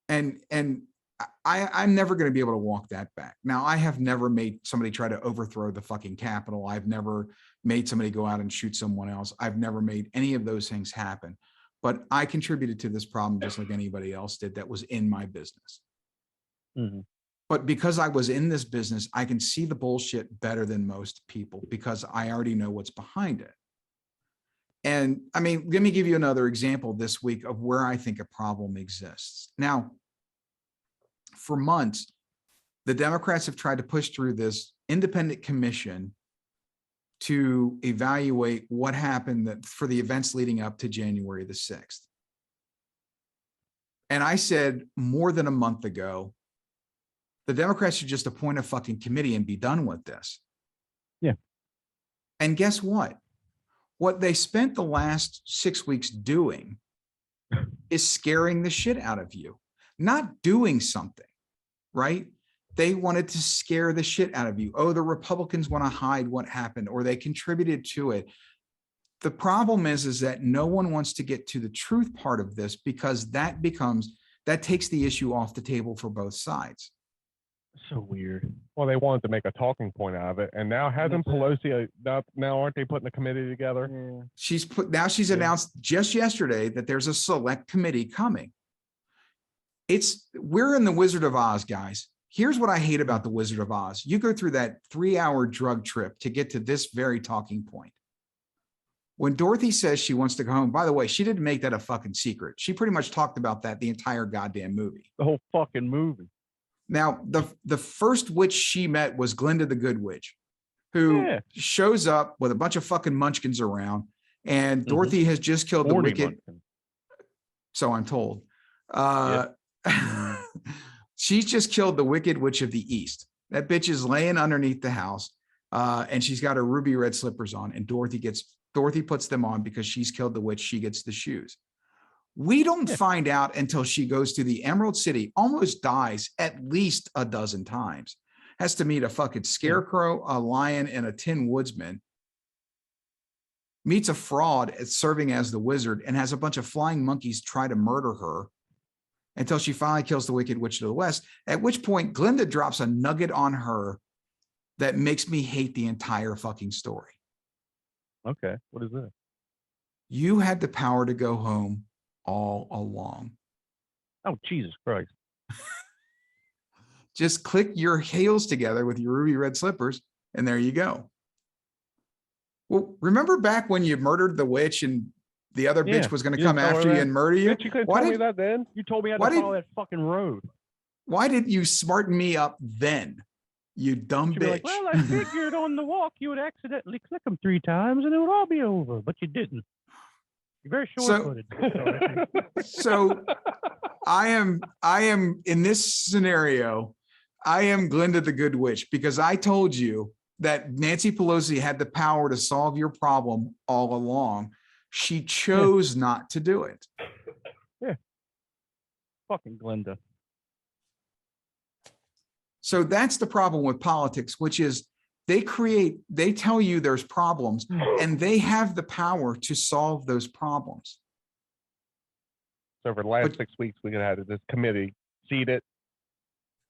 I'm never going to be able to walk that back. Now, I have never made somebody try to overthrow the fucking Capitol. I've never made somebody go out and shoot someone else. I've never made any of those things happen. But I contributed to this problem just like anybody else did that was in my business. Mm-hmm. But because I was in this business, I can see the bullshit better than most people because I already know what's behind it. And I mean, let me give you another example this week of where I think a problem exists. Now, for months, the Democrats have tried to push through this independent commission to evaluate what happened for the events leading up to January the 6th. And I said more than a month ago, the Democrats should just appoint a fucking committee and be done with this. Yeah. And guess what? What they spent the last 6 weeks doing is scaring the shit out of you, not doing something, right? They wanted to scare the shit out of you. Oh, the Republicans want to hide what happened, or they contributed to it. The problem is that no one wants to get to the truth part of this because that takes the issue off the table for both sides. So weird. Well, they wanted to make a talking point out of it, and now hasn't Pelosi? Now aren't they putting the committee together? Yeah. She's announced just yesterday that there's a select committee coming. We're in the Wizard of Oz, guys. Here's what I hate about the Wizard of Oz. You go through that 3-hour drug trip to get to this very talking point. When Dorothy says she wants to go home, by the way, she didn't make that a fucking secret. She pretty much talked about that the entire goddamn movie. The whole fucking movie. Now, the first witch she met was Glinda the Good Witch, who shows up with a bunch of fucking munchkins around, and Dorothy has just killed the wicked. So I'm told. She's just killed the Wicked Witch of the East. That bitch is laying underneath the house, and she's got her ruby red slippers on, and Dorothy puts them on because she's killed the witch. She gets the shoes. We don't find out until she goes to the Emerald City, almost dies at least a dozen times, has to meet a fucking scarecrow, a lion, and a tin woodsman, meets a fraud serving as the wizard, and has a bunch of flying monkeys try to murder her until she finally kills the Wicked Witch of the West, at which point Glinda drops a nugget on her that makes me hate the entire fucking story. Okay, what is that? You had the power to go home all along. Oh, Jesus Christ. Just click your heels together with your ruby red slippers, and there you go. Well, remember back when you murdered the witch and the other bitch was going to come after you and murder you? Bitch, you couldn't tell me that then. You told me I had to follow that fucking road. Why didn't you smarten me up then, you dumb bitch? Like, well, I figured on the walk you would accidentally click them 3 times and it would all be over, but you didn't. You're very short-footed. So I am in this scenario, I am Glinda the Good Witch, because I told you that Nancy Pelosi had the power to solve your problem all along. She chose not to do it. Yeah. Fucking Glinda. So that's the problem with politics, which is they tell you there's problems, and they have the power to solve those problems. So for the last 6 weeks, we had this committee seated,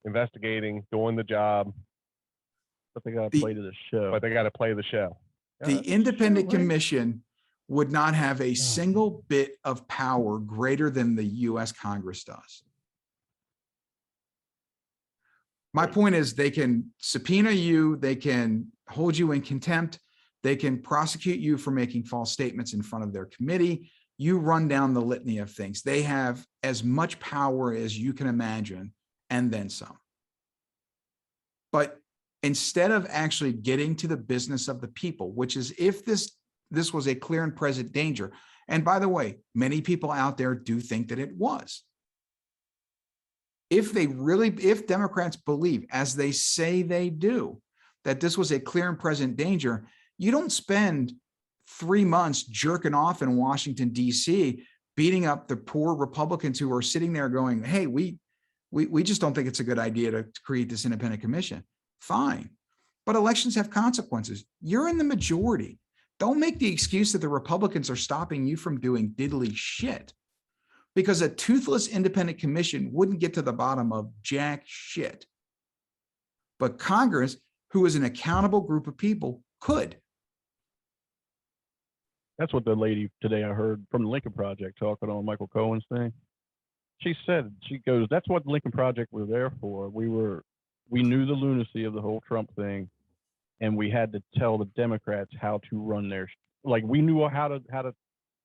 investigating, doing the job. But they got to play to the show. But they got to play the show. The independent commission would not have a single bit of power greater than the U.S. Congress does. My point is, they can subpoena you, they can hold you in contempt, they can prosecute you for making false statements in front of their committee. You run down the litany of things. They have as much power as you can imagine, and then some. But instead of actually getting to the business of the people, which is if this was a clear and present danger, and by the way, many people out there do think that it was. If Democrats believe, as they say they do, that this was a clear and present danger, you don't spend 3 months jerking off in Washington, D.C., beating up the poor Republicans who are sitting there going, hey, we just don't think it's a good idea to create this independent commission. Fine. But elections have consequences. You're in the majority. Don't make the excuse that the Republicans are stopping you from doing diddly shit. Because a toothless independent commission wouldn't get to the bottom of jack shit. But Congress, who is an accountable group of people, could. That's what the lady today I heard from the Lincoln Project talking on Michael Cohen's thing. She said, she goes, that's what the Lincoln Project was there for. We knew the lunacy of the whole Trump thing, and we had to tell the Democrats how to run their, like we knew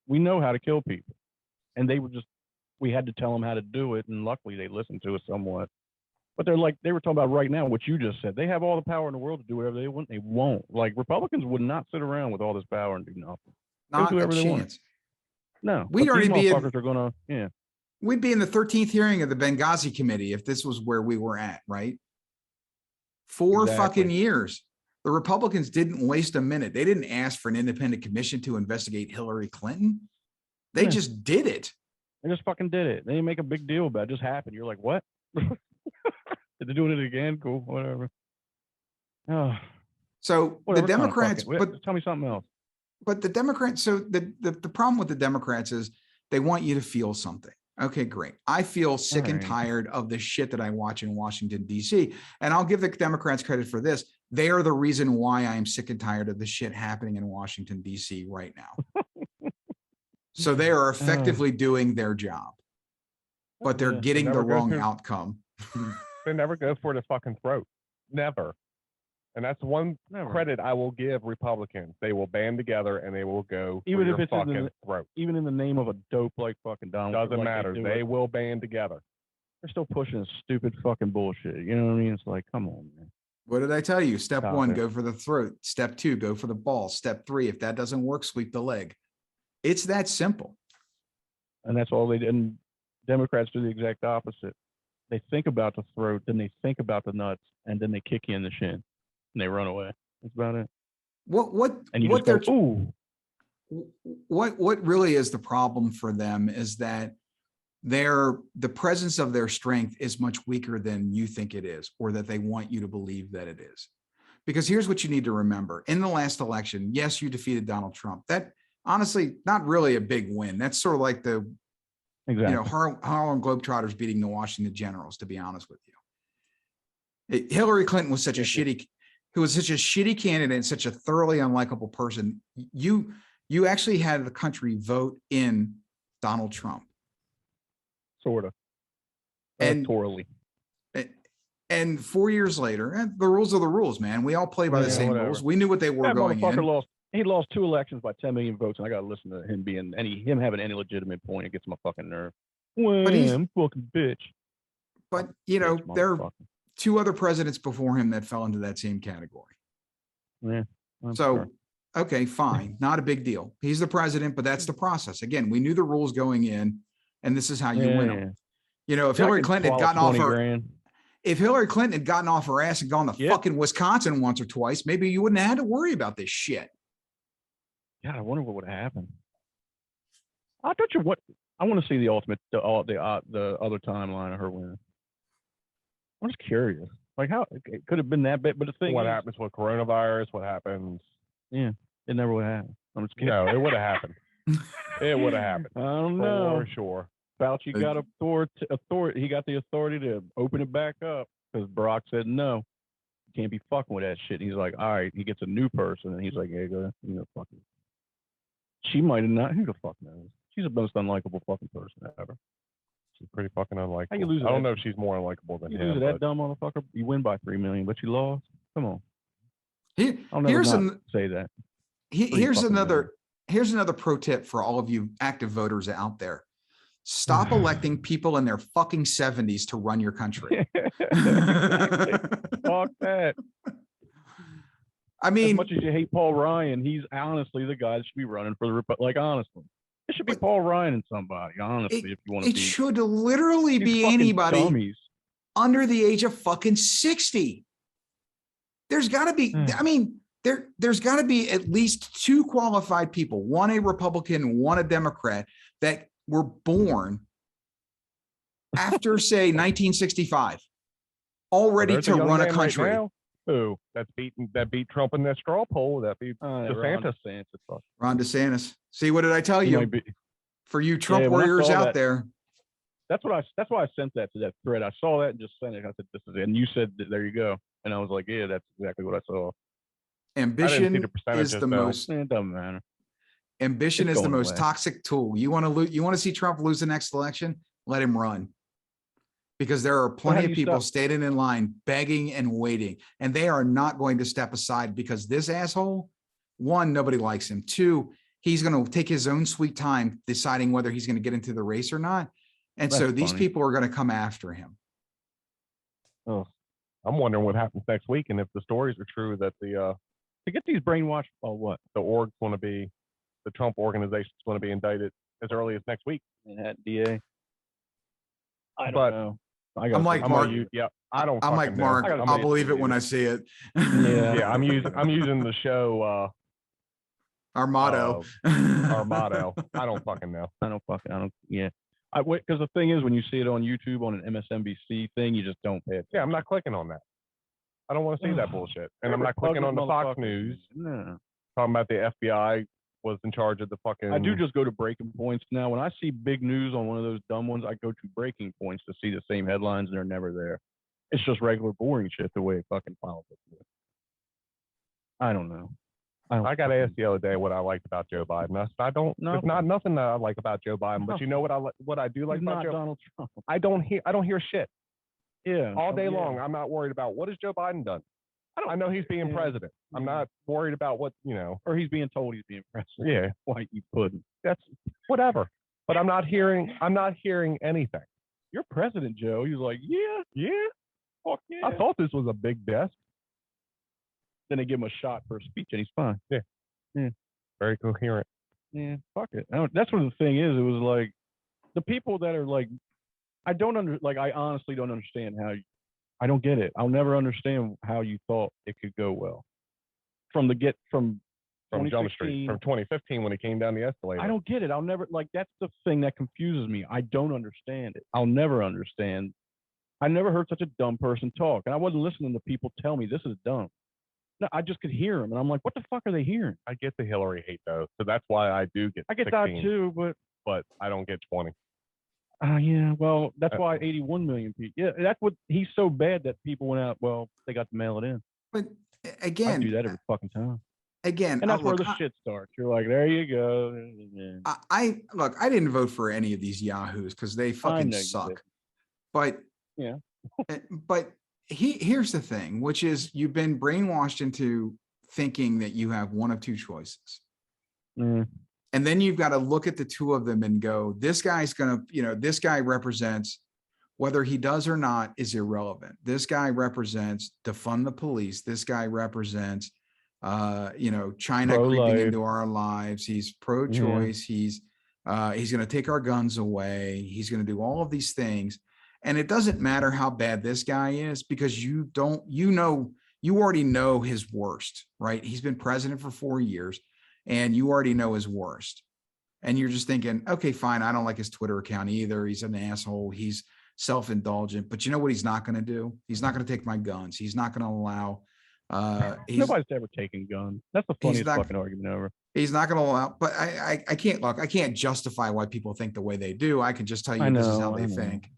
we know how to kill people. And we had to tell them how to do it, and luckily they listened to us somewhat. But they were talking about right now what you just said. They have all the power in the world to do whatever they want. They won't. Like Republicans would not sit around with all this power and do nothing. Not a chance. No, we'd already be we'd be in the 13th hearing of the Benghazi committee if this was where we were at, right? 4 fucking years. The Republicans didn't waste a minute. They didn't ask for an independent commission to investigate Hillary Clinton. They just did it. They just fucking did it. They didn't make a big deal about it. It just happened. You're like, what? They're doing it again? Cool, whatever. Oh. So whatever, the Democrats, but tell me something else. But the Democrats, so the problem with the Democrats is they want you to feel something. Okay, great. I feel sick and tired of the shit that I watch in Washington, D.C. And I'll give the Democrats credit for this. They are the reason why I am sick and tired of the shit happening in Washington, D.C. right now. So they are effectively doing their job, but they're getting the wrong outcome. They never go for the fucking throat. Never. And that's one credit I will give Republicans. They will band together and they will go for your fucking throat. Even in the name of a dope like fucking Donald Trump. Doesn't matter. They will band together. They're still pushing stupid fucking bullshit. You know what I mean? It's like, come on, man. What did I tell you? Step 1, go for the throat. Step 2, go for the ball. Step 3, if that doesn't work, sweep the leg. It's that simple. And that's all they did. And Democrats do the exact opposite. They think about the throat, then they think about the nuts, and then they kick you in the shin, and they run away. That's about it. And you just go, ooh. What really is the problem for them is that the presence of their strength is much weaker than you think it is, or that they want you to believe that it is. Because here's what you need to remember. In the last election, yes, you defeated Donald Trump. That honestly, not really a big win. That's sort of like the Harlem Globetrotters beating the Washington Generals, to be honest with you. Hillary Clinton was such a shitty candidate and such a thoroughly unlikable person. You actually had the country vote in Donald Trump. Sort of. Electorally. And 4 years later, the rules are the rules, man. We all play by the same rules. We knew what they were going in. He lost 2 elections by 10 million votes, and I got to listen to him having any legitimate point. It gets my fucking nerve. But he's a fucking bitch. But, there are 2 other presidents before him that fell into that same category. Yeah. Okay, fine. Not a big deal. He's the president, but that's the process. Again, we knew the rules going in, and this is how you win them. If Hillary Clinton had gotten off her... If Hillary Clinton had gotten off her ass and gone to fucking Wisconsin once or twice, maybe you wouldn't have had to worry about this shit. God, I wonder what would happen. I want to see the other timeline of her winning. I'm just curious. Like, how it could have been that bad, but the thing what happens with coronavirus? What happens? Yeah, it never would happen. I'm just kidding. No, it would have happened. It would have happened. I don't know. For sure. Fauci got authority. He got the authority to open it back up because Barack said no. You can't be fucking with that shit. And he's like, all right. He gets a new person, and he's like, hey, go, fuck it. She might have not. Who the fuck knows? She's the most unlikable fucking person ever. She's pretty fucking unlikable. How you lose? I don't know if she's more unlikable than him. You lose that dumb motherfucker. You win by 3 million, but you lost. Come on. Here's say that. Here's another pro tip for all of you active voters out there. Stop electing people in their fucking 70s to run your country. Fuck that. I mean, as much as you hate Paul Ryan, he's honestly the guy that should be running for the Republic. Like, honestly, it should be Paul Ryan and somebody. Honestly, if you want to be, it should literally be anybody under the age of fucking 60. There's got to be. I mean, there's got to be at least 2 qualified people, one a Republican, one a Democrat, that were born after, say, 1965, all ready to run a country. Right, who that beat Trump in that straw poll? That beat DeSantis. Ron DeSantis. See, what did I tell you? For you Trump warriors out there. That's why I sent that to that thread. I saw that and just sent it. I said, "This is it." And you said, "There you go." And I was like, "Yeah, that's exactly what I saw." Ambition is the most. It doesn't matter. Ambition is the most toxic tool. You want to see Trump lose the next election? Let him run. Because there are plenty of people standing in line, begging and waiting, and they are not going to step aside because this asshole, 1, nobody likes him. 2, he's going to take his own sweet time deciding whether he's going to get into the race or not. And so these people are going to come after him. Oh, I'm wondering what happens next week. And if the stories are true that to get these brainwashed, the Trump organization is going to be indicted as early as next week. That DA. I don't know. I'm like Mark. I'm like Mark. I'll believe it when I see it. Yeah. I'm using the show. Our motto. Our motto. I don't fucking know. Yeah. Because the thing is, when you see it on YouTube on an MSNBC thing, you just don't pay attention. Yeah, I'm not clicking on that. I don't want to see that bullshit. And I'm not clicking on the Fox News. No. Talking about the FBI was in charge of the fucking... I do just go to breaking points now. When I see big news on one of those dumb ones, I go to breaking points to see the same headlines, and they're never there. It's just regular boring shit the way fucking politics is. I don't know. I got asked the other day what I liked about Joe Biden. There's not nothing that I like about Joe Biden, but you know what I do like about Joe? Donald Trump. I don't hear shit. Yeah. All day long. I'm not worried about what has Joe Biden done. I know he's being president. I'm not worried about what, or he's being told he's being president. Yeah. Why you pudding. That's whatever. But I'm not hearing anything. You're president, Joe. He's like, yeah. Fuck yeah. I thought this was a big desk. Then they give him a shot for a speech and he's fine. Yeah. Very coherent. Yeah. Fuck it. That's what the thing is. It was like the people that are like I honestly don't understand how. I don't get it. I'll never understand how you thought it could go well. From Jump Street, from 2015 when he came down the escalator. I don't get it. I'll never that's the thing that confuses me. I don't understand it. I'll never understand. I never heard such a dumb person talk, and I wasn't listening to people tell me this is dumb. No, I just could hear them, and I'm like, what the fuck are they hearing? I get the Hillary hate though, so that's why I do get. I get 16, that too, but I don't get 20. Yeah, well, that's why 81 million people. Yeah, that's what he's so bad that people went out. Well, they got to mail it in. But again, I do that every fucking time. Again, and that's where the shit starts. You're like, there you go. I didn't vote for any of these yahoos because they fucking suck. But yeah, but here's the thing, which is you've been brainwashed into thinking that you have one of two choices. And then you've got to look at the two of them and go, this guy's going to, this guy represents, whether he does or not is irrelevant. This guy represents defund the police. This guy represents, China creeping into our lives. He's pro-choice. He's going to take our guns away. He's going to do all of these things. And it doesn't matter how bad this guy is because you already know his worst, right? He's been president for 4 years. And you already know his worst. And you're just thinking, okay, fine. I don't like his Twitter account either. He's an asshole. He's self-indulgent. But you know what he's not going to do? He's not going to take my guns. He's not going to allow. Nobody's ever taken guns. That's the funniest fucking argument ever. He's not going to allow. But I can't justify why people think the way they do. I can just tell you this is how they think.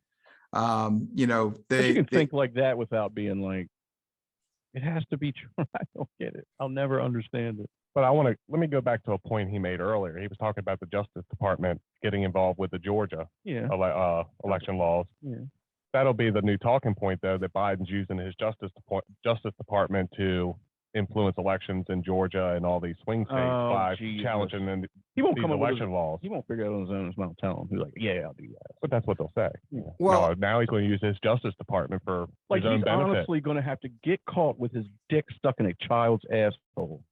You can think like that without being like, it has to be true. I don't get it. I'll never understand it. But let me go back to a point he made earlier. He was talking about the Justice Department getting involved with the Georgia election laws. Yeah. That'll be the new talking point, though, that Biden's using his Justice Department to influence elections in Georgia and all these swing states by challenging these election laws. He won't figure it out on his own. It's not telling him. He's like, yeah, I'll do that. But that's what they'll say. Yeah. Well, now he's going to use his Justice Department for his own benefit. He's honestly going to have to get caught with his dick stuck in a child's asshole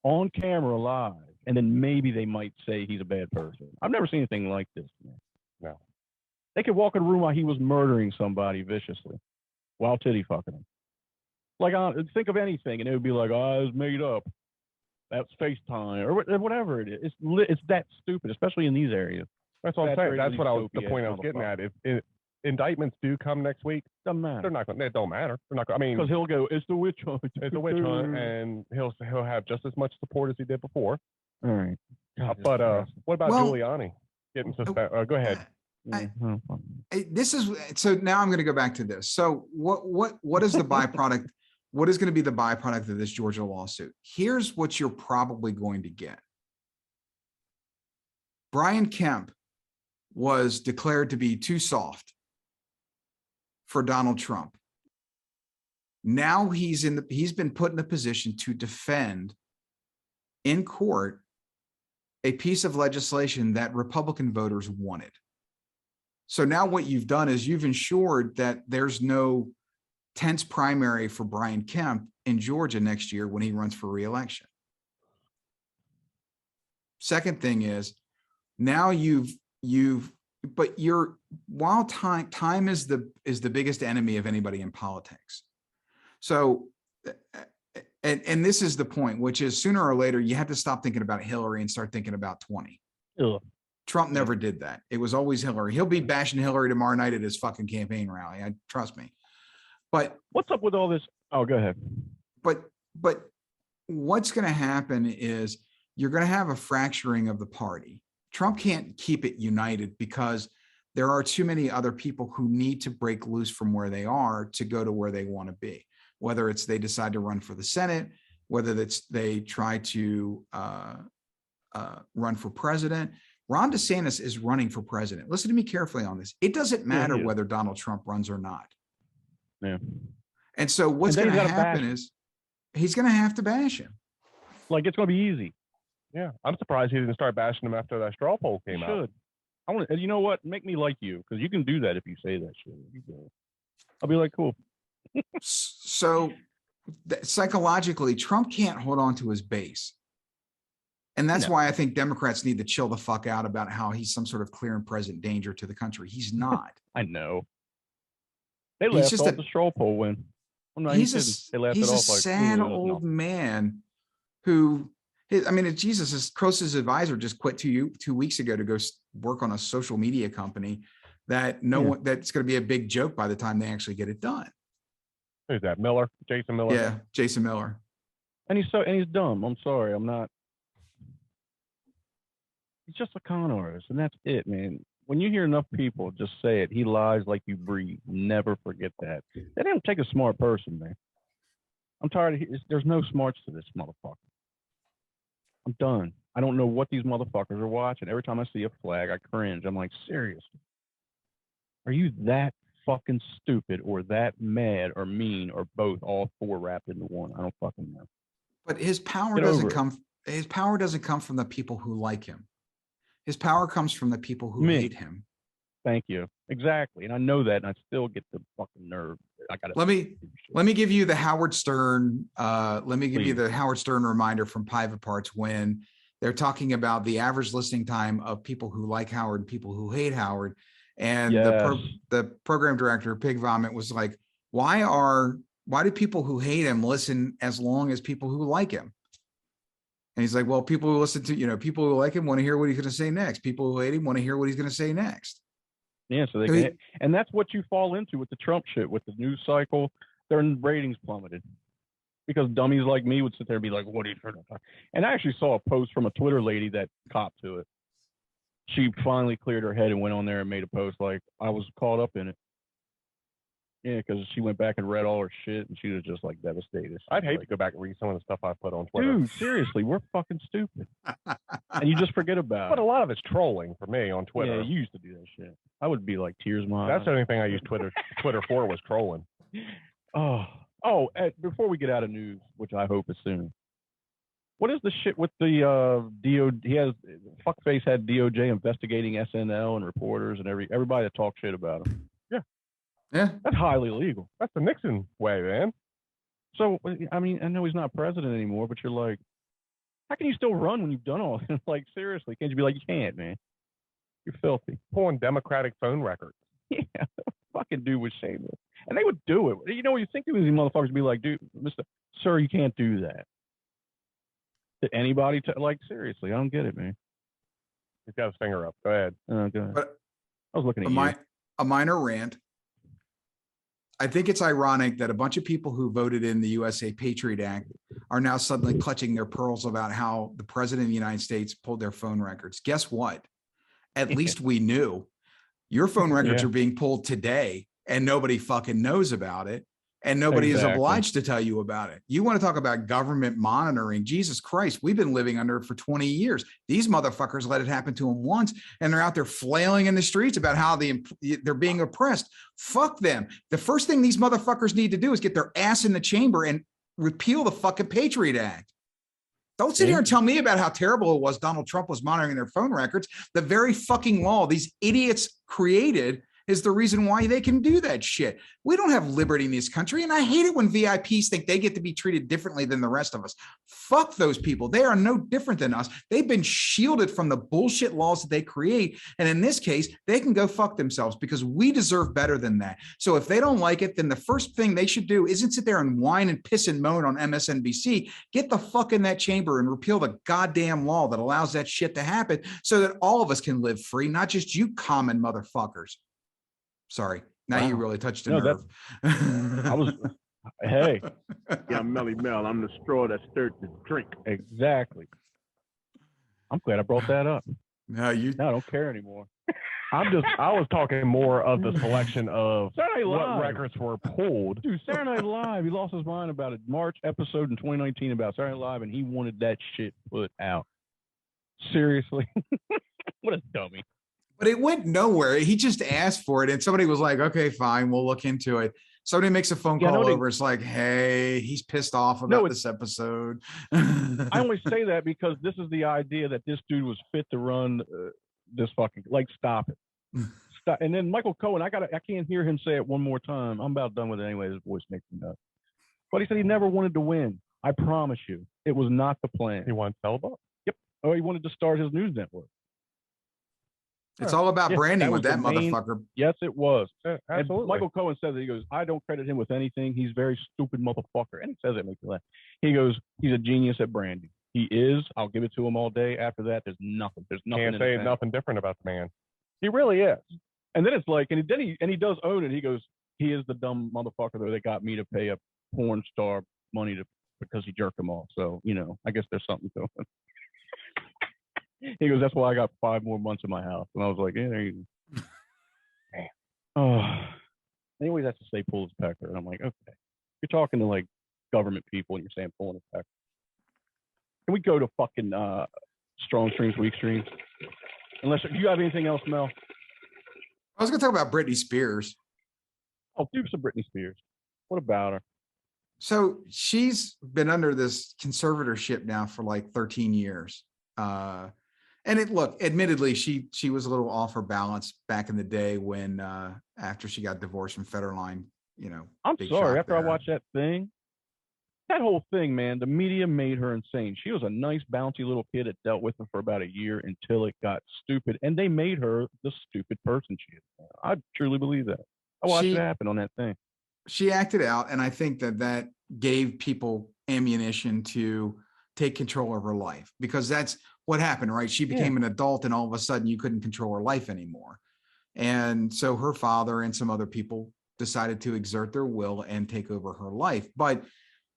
on camera live, and then maybe they might say he's a bad person. I've never seen anything like this, man. No. They could walk in a room while he was murdering somebody viciously while titty fucking him. Like, think of anything, and it would be like, oh, it's made up. That's FaceTime, or whatever it is. It's that stupid, especially in these areas. That's what I'm saying. That's the point I was getting at. If indictments do come next week, doesn't matter. They're not going. It don't matter. They're not going. I mean, because he'll go, it's the witch hunt. It's a witch hunt, and he'll have just as much support as he did before. All right. But what about Giuliani getting suspended? Go ahead. This is so. Now I'm going to go back to this. So what is the byproduct? What is going to be the byproduct of this Georgia lawsuit? Here's what you're probably going to get. Brian Kemp was declared to be too soft for Donald Trump. Now he's been put in a position to defend in court a piece of legislation that Republican voters wanted. So now what you've done is you've ensured that there's no tense primary for Brian Kemp in Georgia next year when he runs for re-election. Second thing is now while time is the biggest enemy of anybody in politics. So, and this is the point, which is sooner or later, you have to stop thinking about Hillary and start thinking about 20. Ugh. Trump never did that. It was always Hillary. He'll be bashing Hillary tomorrow night at his fucking campaign rally. Trust me. But what's up with all this? Oh, go ahead. But what's going to happen is you're going to have a fracturing of the party. Trump can't keep it united because there are too many other people who need to break loose from where they are to go to where they want to be. Whether it's they decide to run for the Senate, whether it's they try to run for president. Ron DeSantis is running for president. Listen to me carefully on this. It doesn't matter whether Donald Trump runs or not. Yeah. And so what's going to happen is he's going to have to bash him. Like it's going to be easy. Yeah. I'm surprised he didn't start bashing him after that straw poll came out. I want to, you know what? Make me like you because you can do that if you say that shit. I'll be like, cool. So psychologically, Trump can't hold on to his base. And that's why I think Democrats need to chill the fuck out about how he's some sort of clear and present danger to the country. He's not. I know. They He's laughed just off the straw poll win. I'm not even kidding. They laughed it he's a off like sad no. old man who, I mean, Jesus, his closest advisor just quit 2 weeks ago to go work on a social media company that that's going to be a big joke by the time they actually get it done. Who's that? Miller? Jason Miller? Yeah, Jason Miller. And he's dumb. I'm sorry. I'm not. He's just a con artist, and that's it, man. When you hear enough people just say it, he lies like you breathe. Never forget that. That don't take a smart person, man. I'm tired of there's no smarts to this motherfucker. I'm done. I don't know what these motherfuckers are watching. Every time I see a flag, I cringe. I'm like, seriously? Are you that fucking stupid or that mad or mean or both, all four wrapped into one? I don't fucking know. But his power doesn't come from the people who like him. His power comes from the people who hate him. Thank you. Exactly. And I know that, and I still get the fucking nerve. I gotta let me give you the Howard Stern. You the Howard Stern reminder from Private Parts when they're talking about the average listening time of people who like Howard and people who hate Howard. And the program director, Pig Vomit, was like, why do people who hate him listen as long as people who like him? And he's like, well, people who listen to, people who like him want to hear what he's going to say next. People who hate him want to hear what he's going to say next. Yeah, so and that's what you fall into with the Trump shit, with the news cycle. Their ratings plummeted because dummies like me would sit there and be like, what are you trying to talk? And I actually saw a post from a Twitter lady that copped to it. She finally cleared her head and went on there and made a post like, I was caught up in it. Yeah, because she went back and read all her shit, and she was just like devastated. I'd hate to go back and read some of the stuff I put on Twitter. Dude, seriously, we're fucking stupid. And you just forget about it. But a lot of it's trolling for me on Twitter. Yeah, you used to do that shit. I would be like tears in my eyes. That's the only thing I used Twitter for was trolling. Before we get out of news, which I hope is soon. What is the shit with the DOJ? Fuckface had DOJ investigating SNL and reporters and everybody that talked shit about him. Yeah, that's highly illegal. That's the Nixon way, man. So, I mean, I know he's not president anymore, but you're like, how can you still run when you've done all this? Like, seriously, can't you be like, you can't, man? You're filthy. Pulling Democratic phone records. Yeah, fucking dude was shameless. And they would do it. You know, you think these motherfuckers would be like, dude, sir, you can't do that. Did anybody, seriously, I don't get it, man. He's got his finger up. Go ahead. Go ahead. But I was looking at a minor rant. I think it's ironic that a bunch of people who voted in the USA Patriot Act are now suddenly clutching their pearls about how the president of the United States pulled their phone records. Guess what? At least we knew. Your phone records are being pulled today and nobody fucking knows about it. And nobody is obliged to tell you about it. You want to talk about government monitoring? Jesus Christ, we've been living under it for 20 years. These motherfuckers let it happen to them once, and they're out there flailing in the streets about how they're being oppressed. Fuck them. The first thing these motherfuckers need to do is get their ass in the chamber and repeal the fucking Patriot Act. Don't sit here and tell me about how terrible it was Donald Trump was monitoring their phone records. The very fucking law these idiots created is the reason why they can do that shit. We don't have liberty in this country, and I hate it when VIPs think they get to be treated differently than the rest of us. Fuck those people. They are no different than us. They've been shielded from the bullshit laws that they create, and in this case, they can go fuck themselves because we deserve better than that. So if they don't like it, then the first thing they should do isn't sit there and whine and piss and moan on MSNBC. Get the fuck in that chamber and repeal the goddamn law that allows that shit to happen so that all of us can live free, not just you common motherfuckers. Sorry. Now you really touched a nerve. Hey. Yeah, I'm Melly Mel. I'm the straw that stirred the drink. I'm glad I brought that up. No, I don't care anymore. I was talking more of the selection of what records were pulled. Dude, Saturday Night Live, he lost his mind about a March episode in 2019 about Saturday Night Live, and he wanted that shit put out. Seriously. What a dummy. But it went nowhere. He just asked for it, and somebody was like, okay, fine, we'll look into it. Somebody makes a phone call over. It's like, hey, he's pissed off about this episode. I only say that because this is the idea that this dude was fit to run this fucking, stop it. Stop. And then Michael Cohen, I can't hear him say it one more time. I'm about done with it anyway. His voice makes me nuts. But he said he never wanted to win. I promise you, it was not the plan. He wanted to sell a book. Yep. Oh, he wanted to start his news network. It's all about branding with that motherfucker. Yes, it was. Absolutely. And Michael Cohen says it. He goes, I don't credit him with anything. He's a very stupid motherfucker. And he says it makes me laugh. He goes, he's a genius at branding. He is. I'll give it to him all day. After that, there's nothing. There's nothing. Can't say nothing different about the man. He really is. And then it's like, and he does own it. He goes, he is the dumb motherfucker though that got me to pay a porn star money because he jerked him off. So, I guess there's something to it. He goes, that's why I got 5 more months in my house. And I was like, yeah, there you go. Oh. Anyways, that's to say pull his pecker. And I'm like, okay. You're talking to like government people and you're saying pulling his pecker. Can we go to fucking strong streams, weak streams? Unless you have anything else, Mel? I was going to talk about Britney Spears. Oh, do some Britney Spears. What about her? So she's been under this conservatorship now for like 13 years. And admittedly, she was a little off her balance back in the day when after she got divorced from Federline, I'm sorry, after I watched that whole thing, man, the media made her insane. She was a nice, bouncy little kid that dealt with them for about a year until it got stupid, and they made her the stupid person she is. I truly believe that. I watched it happen on that thing. She acted out, and I think that gave people ammunition to take control of her life, because that's what happened, right? She became an adult, and all of a sudden you couldn't control her life anymore. And so her father and some other people decided to exert their will and take over her life. But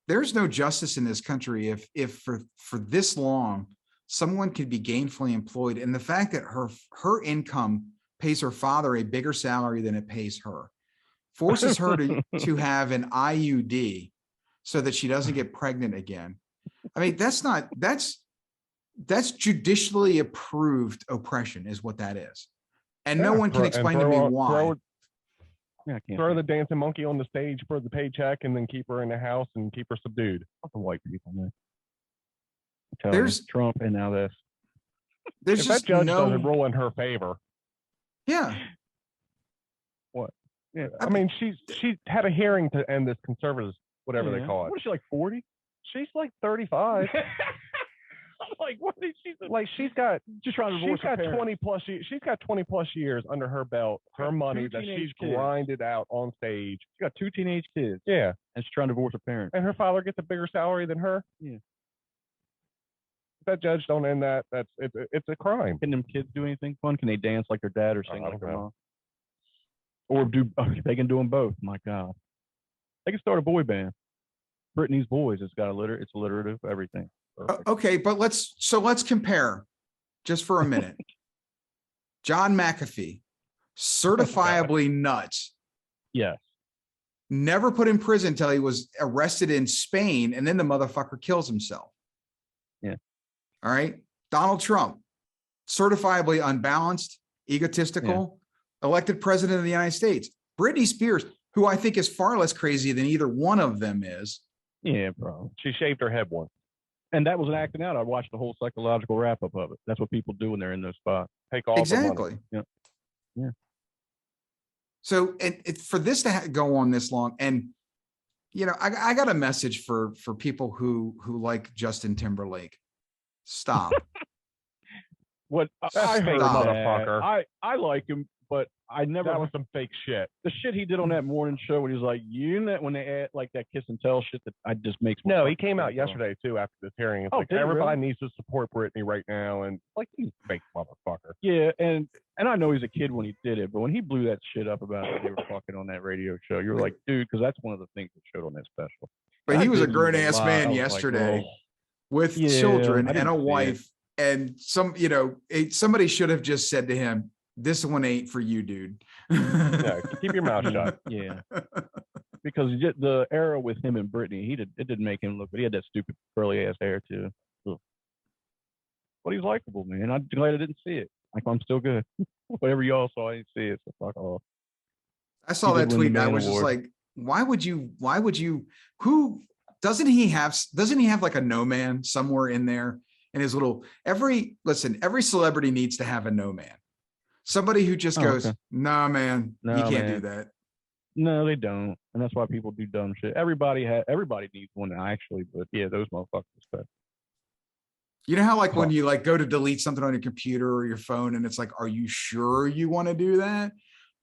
there's no justice in this country if for this long someone could be gainfully employed, and the fact that her income pays her father a bigger salary than it pays her, forces her to have an IUD so that she doesn't get pregnant again. I mean, that's judicially approved oppression is what that is. And no one can explain to me why. Throw the dancing monkey on the stage for the paycheck and then keep her in the house and keep her subdued. Fucking white people, man. There's Trump and now this. There's if just that judge doesn't rule in her favor. Yeah. What? Yeah. I mean, she had a hearing to end this conservative, whatever they call it. What is she, like 40? She's like 35. I'm like, what is she? Like she's got 20 plus years. She's got 20 plus years under her belt. Her money that she's grinded out on stage. She got 2 teenage kids. Yeah, and she's trying to divorce her parents. And her father gets a bigger salary than her. Yeah. If that judge don't end that, it's a crime. Can them kids do anything fun? Can they dance like their dad or sing like their mom? Or they can do them both? My God, they can start a boy band. Britney's Boys. It's alliterative, everything. Okay, but let's compare just for a minute. John McAfee, certifiably nuts. Yes. Never put in prison until he was arrested in Spain, and then the motherfucker kills himself. Yeah. All right. Donald Trump, certifiably unbalanced, egotistical, elected president of the United States. Britney Spears, who I think is far less crazy than either one of them is. Yeah, bro. She shaved her head once. And that was an acting out. I watched the whole psychological wrap up of it. That's what people do when they're in those spots. Take all exactly. Yeah. Yeah. So for this to go on this long, and I got a message for people who like Justin Timberlake. Stop. What I heard, motherfucker. I like him, but I never. That was some fake shit. The shit he did on that morning show when he was like, when they add like that kiss and tell shit that I just makes me. No, he came out yesterday too after this hearing. It's like everybody needs to support Britney right now, and like he's a fake motherfucker. Yeah, and I know he's a kid when he did it, but when he blew that shit up about it, they were fucking on that radio show. You're like, dude, because that's one of the things that showed on that special. But he was a grown ass man yesterday with children and a wife, and somebody should have just said to him, "This one ain't for you, dude." Yeah, keep your mouth shut. Yeah, because the era with him and Britney, it didn't make him look, but he had that stupid curly ass hair too. Ugh. But he's likable, man. I'm glad I didn't see it. Like, I'm still good. Whatever y'all saw, I didn't see it. So fuck off. I saw that tweet and I was just like, why would you, who doesn't he have like a no man somewhere in there in his little, every celebrity needs to have a no man. Somebody who just goes, nah, man, you can't do that. No, they don't. And that's why people do dumb shit. Everybody needs one actually, but yeah, those motherfuckers. But You know how like when you like go to delete something on your computer or your phone and it's like, are you sure you want to do that?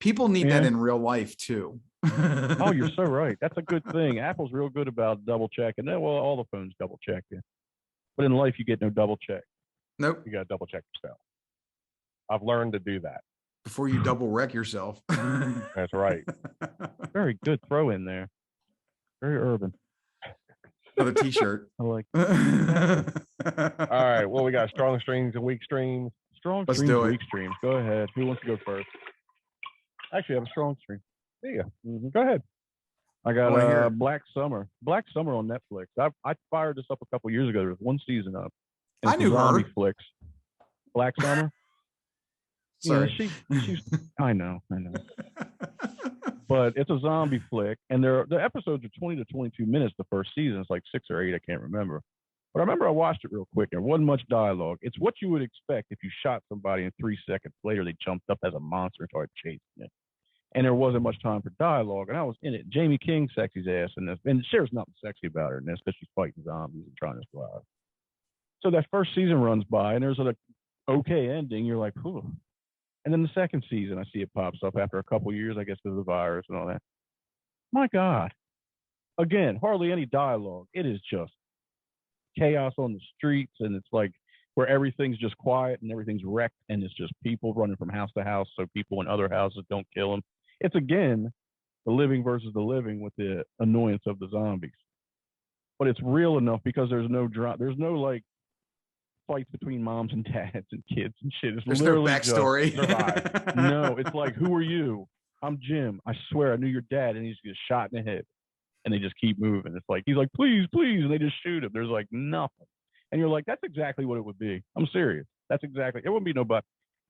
People need that in real life too. Oh, you're so right. That's a good thing. Apple's real good about double checking. Well, all the phones double check you. But in life, you get no double check. Nope. You got to double check yourself. I've learned to do that. Before you double wreck yourself. That's right. Very good throw in there. Very urban. Another t-shirt. I like All right. Well, we got strong streams and weak streams. Strong Let's streams, do it. weak streams. Go ahead. Who wants to go first? Actually, I have a strong stream. Yeah. Go ahead. I got Black Summer. Black Summer on Netflix. I fired this up a couple years ago. There was one season up. I knew zombie her. Flicks. Black Summer. Sorry. Yeah, she's. I know. But it's a zombie flick, and the episodes are 20 to 22 minutes. The first season, it's like 6 or 8. I can't remember. But I remember I watched it real quick. There wasn't much dialogue. It's what you would expect if you shot somebody and 3 seconds later they jumped up as a monster and started chasing it. And there wasn't much time for dialogue, and I was in it. Jamie King sexy's ass in this, and there's nothing sexy about her in this because she's fighting zombies and trying to survive. So that first season runs by, and there's an okay ending. You're like, whew. And then the second season, I see it pops up after a couple years, I guess, because of the virus and all that. My God. Again, hardly any dialogue. It is just chaos on the streets, and it's like where everything's just quiet and everything's wrecked, and it's just people running from house to house so people in other houses don't kill them. It's, again, the living versus the living with the annoyance of the zombies. But it's real enough because there's no there's no, like, fights between moms and dads and kids and shit. It's There's no literally backstory. No, it's like, who are you? I'm Jim. I swear I knew your dad, and he's just shot in the head. And they just keep moving. It's like, he's like, please, please. And they just shoot him. There's like nothing. And you're like, that's exactly what it would be. I'm serious. That's exactly, it wouldn't be no but.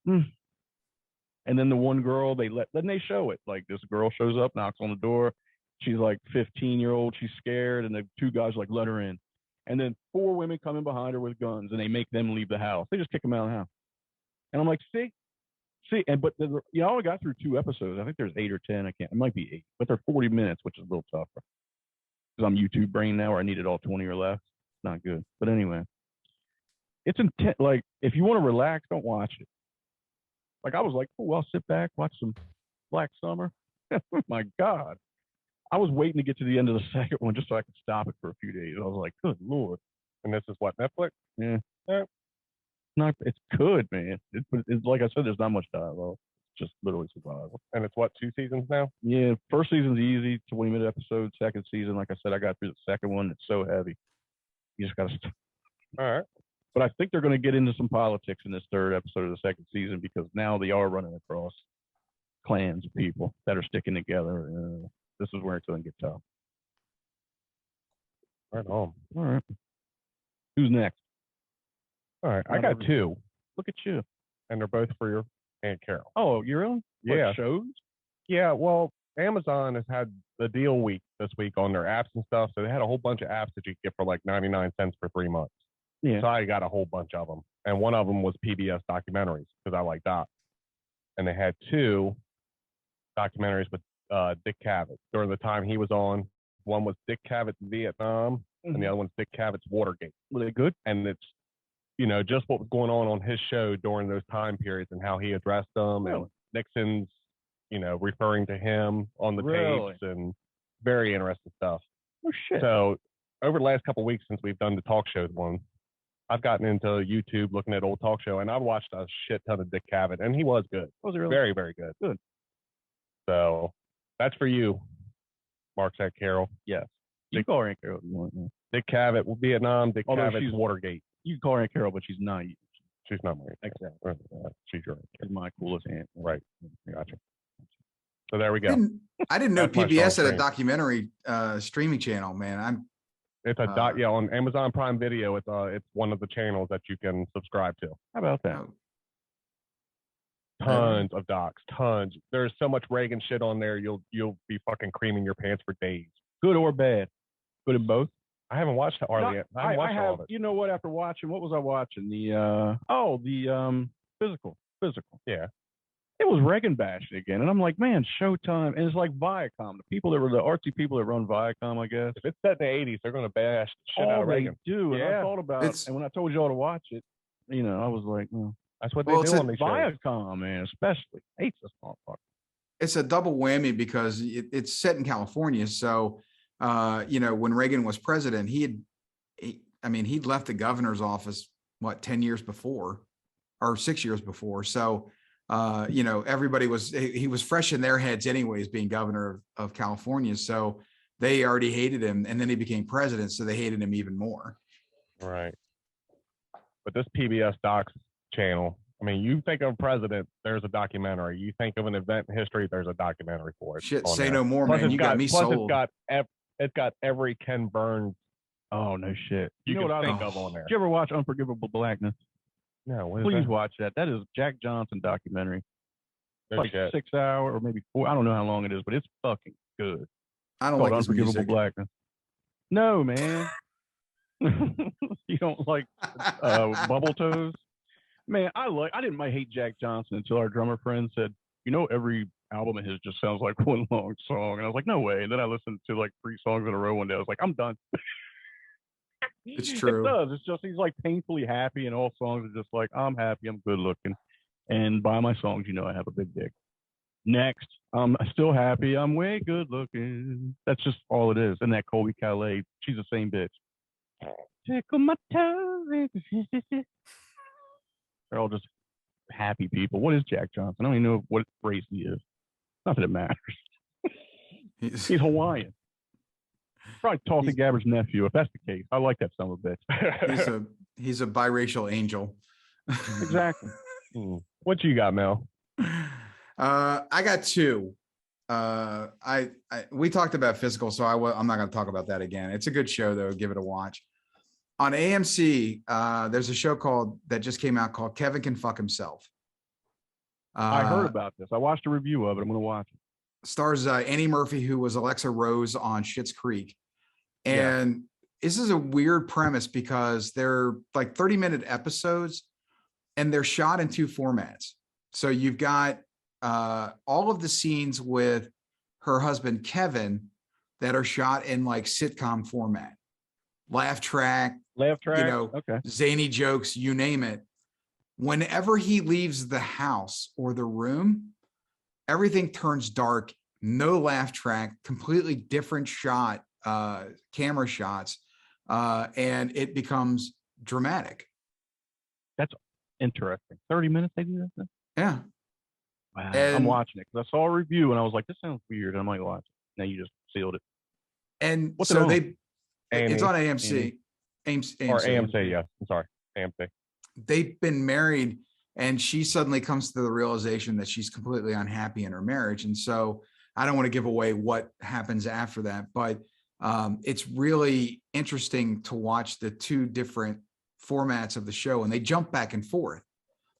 And then the one girl, then they show it. Like, this girl shows up, knocks on the door. She's like 15-year-old. She's scared. And the 2 guys like, let her in. And then 4 women come in behind her with guns, and they make them leave the house. They just kick them out of the house. And I'm like, see, but you only got through 2 episodes. I think there's 8 or 10. It might be 8, but they're 40 minutes, which is a little tougher. Because I'm YouTube brain now, where I needed all 20 or less. It's not good. But anyway, it's intense. Like, if you want to relax, don't watch it. Like, I was like, oh, I'll sit back, watch some Black Summer. Oh my God. I was waiting to get to the end of the second one just so I could stop it for a few days. I was like, good Lord. And this is what, Netflix? Yeah. It's good, man. It's like I said, there's not much dialogue. It's just literally survival. And it's what, 2 seasons now? Yeah. First season's easy, 20-minute episodes. Second season, like I said, I got through the second one. It's so heavy. You just got to stop. All right. But I think they're going to get into some politics in this third episode of the second season, because now they are running across clans of people that are sticking together. This is where it's going to get tough. Right on. All right. Who's next? All right. I got 2. Look at you. And they're both for your Aunt Carol. Oh, you really? Yeah. What, shows? Yeah. Well, Amazon has had the deal week this week on their apps and stuff. So they had a whole bunch of apps that you get for like 99 cents for 3 months. Yeah. So I got a whole bunch of them. And one of them was PBS documentaries, because I like docs. And they had 2 documentaries with Dick Cavett during the time he was on. One was Dick Cavett's Vietnam, and the other one's Dick Cavett's Watergate. Were they good? And it's, just what was going on his show during those time periods and how he addressed them. Really? And Nixon's, referring to him on the tapes, and very interesting stuff. Oh, shit. So over the last couple of weeks since we've done the talk shows one, I've gotten into YouTube looking at old talk show, and I've watched a shit ton of Dick Cavett, and he was good. Was he really? Very, very good. Good. So that's for you, Mark Sack Carroll. Yes. You can call her Aunt Carol if you want. Yeah. Dick Cavett will Vietnam. Dick Cavett's Watergate. You can call her Aunt Carol, but she's not. She's not my aunt. Exactly. She's your aunt. She's my coolest aunt. Right. Gotcha. So there we go. I didn't know That's my PBS strong had a documentary streaming channel, man. It's a on Amazon Prime Video. It's one of the channels that you can subscribe to. How about that? Tons of docs, tons. There's so much Reagan shit on there. You'll be fucking creaming your pants for days. Good or bad? Good in both. I haven't watched Harley yet. I haven't watched all of it. You know what? After watching, what was I watching? The physical. Yeah. it was Reagan bashing again. And I'm like, man, Showtime. And it's like Viacom. The people that were the artsy people that run Viacom, I guess. If it's set in the 80s, they're going to bash the shit out of Reagan. They do. And I Yeah. thought about and when I told y'all to watch it, you know, I was like, that's what they do on these shows. Viacom, man, especially hates this motherfucker. It's a double whammy because it's set in California. So, you know, when Reagan was president, he'd left the governor's office, 10 years before or 6 years before. So, you know, he was fresh in their heads anyways, being governor of California. So they already hated him, and then he became president. So they hated him even more. Right. But this PBS Docs channel, I mean, you think of president, there's a documentary. You think of an event in history, there's a documentary for it. Shit, say no more, man. You got me sold. It's got every Ken Burns. Oh, no shit. You know what I think of on there. Did you ever watch Unforgivable Blackness? No. Please watch that. That is Jack Johnson documentary. It's like 6 hours or maybe 4. I don't know how long it is, but it's fucking good. I don't like Unforgivable Blackness. No, man. You don't like Bubble Toes? Man, I didn't hate Jack Johnson until our drummer friend said, you know, every album of his just sounds like one long song. And I was like, no way. And then I listened to like 3 songs in a row one day. I was like, I'm done. It's true. It does. It's just he's like painfully happy, and all songs are just like, I'm happy, I'm good looking. And by my songs, you know I have a big dick. Next, I'm still happy, I'm way good looking. That's just all it is. And that Colby Calais, she's the same bitch. Tickle my toes. They're all just happy people. What is Jack Johnson? I don't even know what race he is. Not that it matters. He's Hawaiian. Probably Tulsi Gabbard's nephew, if that's the case. I like that son of a bitch. He's a biracial angel. Exactly. What you got, Mel? I got 2. We talked about Physical, so I'm not going to talk about that again. It's a good show, though. Give it a watch. On AMC, there's a show that just came out called Kevin Can Fuck Himself. I heard about this. I watched a review of it. I'm going to watch it. Stars Annie Murphy, who was Alexa Rose on Schitt's Creek. And this is a weird premise because they're like 30-minute episodes and they're shot in 2 formats. So you've got all of the scenes with her husband, Kevin, that are shot in like sitcom format. Laugh track, you know, zany jokes, you name it. Whenever he leaves the house or the room, everything turns dark, no laugh track, completely different shot, camera shots, and it becomes dramatic. That's interesting. 30 minutes they do that? Yeah. Wow. And I'm watching it because I saw a review and I was like, this sounds weird. I might watch it. Now you just sealed it. And what's so it's on AMC. AMC. Or AMC, yeah. I'm sorry. AMC. They've been married and she suddenly comes to the realization that she's completely unhappy in her marriage. And so I don't want to give away what happens after that, but it's really interesting to watch the 2 different formats of the show, and they jump back and forth.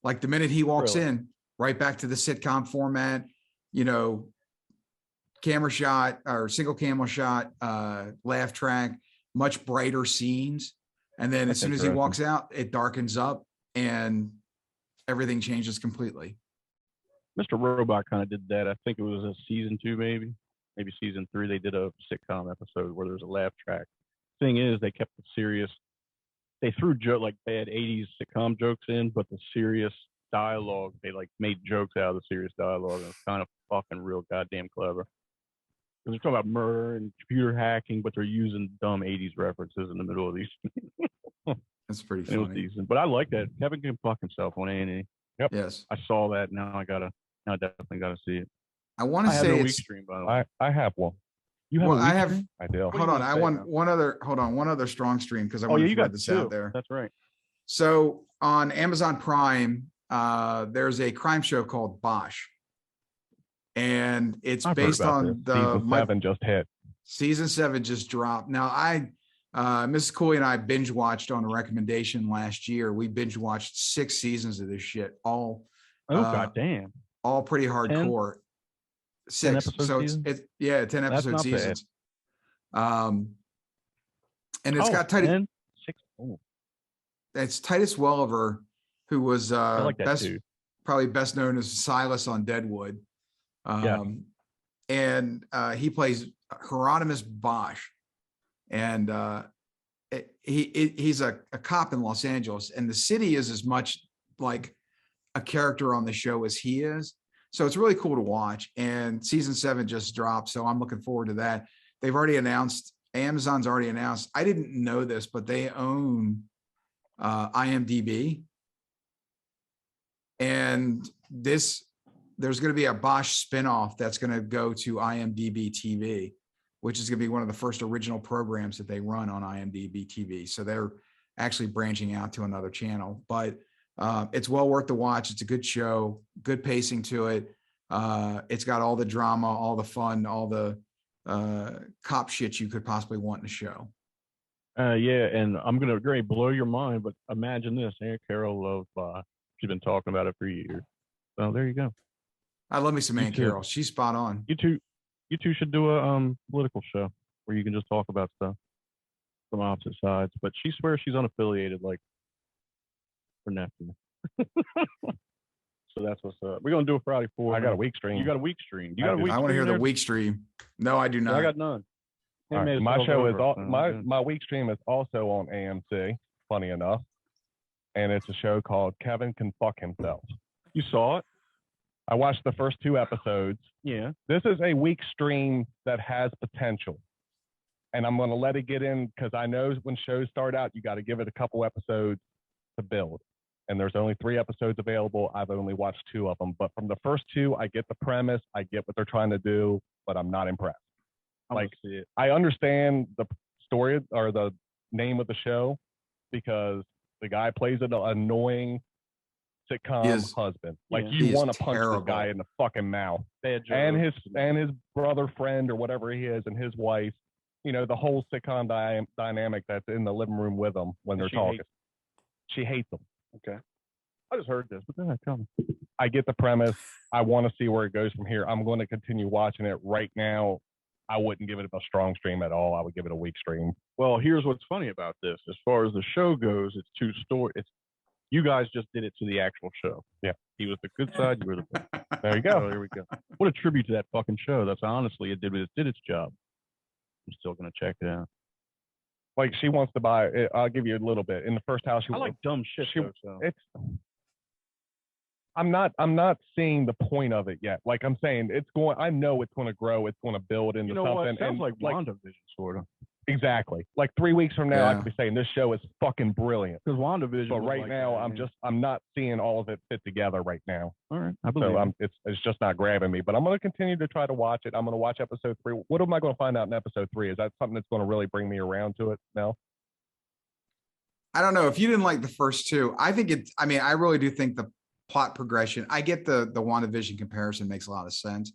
Like the minute he walks in, right back to the sitcom format, you know, camera shot or single camera shot, laugh track, much brighter scenes. And then as soon as he walks out, it darkens up and everything changes completely. Mr. Robot kind of did that. I think it was a season 2, maybe season 3. They did a sitcom episode where there's a laugh track. Thing is, they kept the serious. They threw like bad 80s sitcom jokes in, but the serious dialogue, they like made jokes out of the serious dialogue. And it's kind of fucking real goddamn clever. Because they're talking about murder and computer hacking, but they're using dumb 80s references in the middle of these. That's pretty funny. It was decent, but I like that. Kevin Can Fuck Himself on A&E. Yep. Yes. I saw that. Now I definitely gotta see it. I want to say no weak stream, by the way. I have one. You have I have. Stream? I do. Hold on. I want one other strong stream because I want to put this out there. That's right. So on Amazon Prime, there's a crime show called Bosch. And it's based on the season 7 just hit. Season 7 just dropped. Now Mrs. Cooley and I binge watched on a recommendation last year. We binge watched 6 seasons of this shit. All goddamn. All pretty hardcore. 6. So it's 10 episode seasons. And it's got Titus. It's Titus Welliver, who was I like that too. probably best known as Silas on Deadwood. And he plays Hieronymus Bosch. And he's a cop in Los Angeles, and the city is as much like a character on the show as he is. So it's really cool to watch. And season 7 just dropped, so I'm looking forward to that. They've already announced, Amazon's already announced, I didn't know this, but they own IMDb. And there's going to be a Bosch spinoff that's going to go to IMDb TV, which is going to be one of the first original programs that they run on IMDb TV. So they're actually branching out to another channel, but it's well worth the watch. It's a good show, good pacing to it. It's got all the drama, all the fun, all the cop shit you could possibly want in a show. Yeah, and I'm going to blow your mind, but imagine this. Aunt Carol loves Bosch. She's been talking about it for years. So there you go. I love me some Aunt Carol. She's spot on. You two should do a political show where you can just talk about stuff from opposite sides. But she swears she's unaffiliated, like her nephew. So that's what's up. We're gonna do a Friday 4. I got a week stream. You got a week stream. I want to hear the week stream. No, I do not. I got none. Right. My show is my week stream is also on AMC. Funny enough, and it's a show called Kevin Can Fuck Himself. You saw it? I watched the first 2 episodes. Yeah. This is a week stream that has potential. And I'm going to let it get in because I know when shows start out, you got to give it a couple episodes to build. And there's only 3 episodes available. I've only watched 2 of them. But from the first 2, I get the premise. I get what they're trying to do, but I'm not impressed. I understand the story or the name of the show because the guy plays an annoying sitcom husband. Like you want to punch the guy in the fucking mouth. And his brother friend or whatever he is and his wife, you know, the whole sitcom dynamic that's in the living room with them when they're talking. She hates them. Okay. I just heard this, but then tell me. I get the premise. I want to see where it goes from here. I'm going to continue watching it. Right now, I wouldn't give it a strong stream at all. I would give it a weak stream. Well, here's what's funny about this. As far as the show goes, it's 2 stories. You guys just did it to the actual show. Yeah. He was the good side. You were the bad. There you go. So here we go. What a tribute to that fucking show. That's honestly, it did its job. I'm still going to check it out. Like she wants to buy it. I'll give you a little bit. In the first house, I like dumb shit. I'm not seeing the point of it yet. Like I'm saying, I know it's going to grow. It's going to build into something. What? It sounds like WandaVision, sort of. Exactly. Like 3 weeks from now, I could be saying this show is fucking brilliant. Because WandaVision. But right now, I'm not seeing all of it fit together right now. All right, I believe. So it's just not grabbing me. But I'm going to continue to try to watch it. I'm going to watch episode 3. What am I going to find out in episode 3? Is that something that's going to really bring me around to it? No. I don't know. If you didn't like the first 2, I really do think the plot progression. I get the WandaVision comparison makes a lot of sense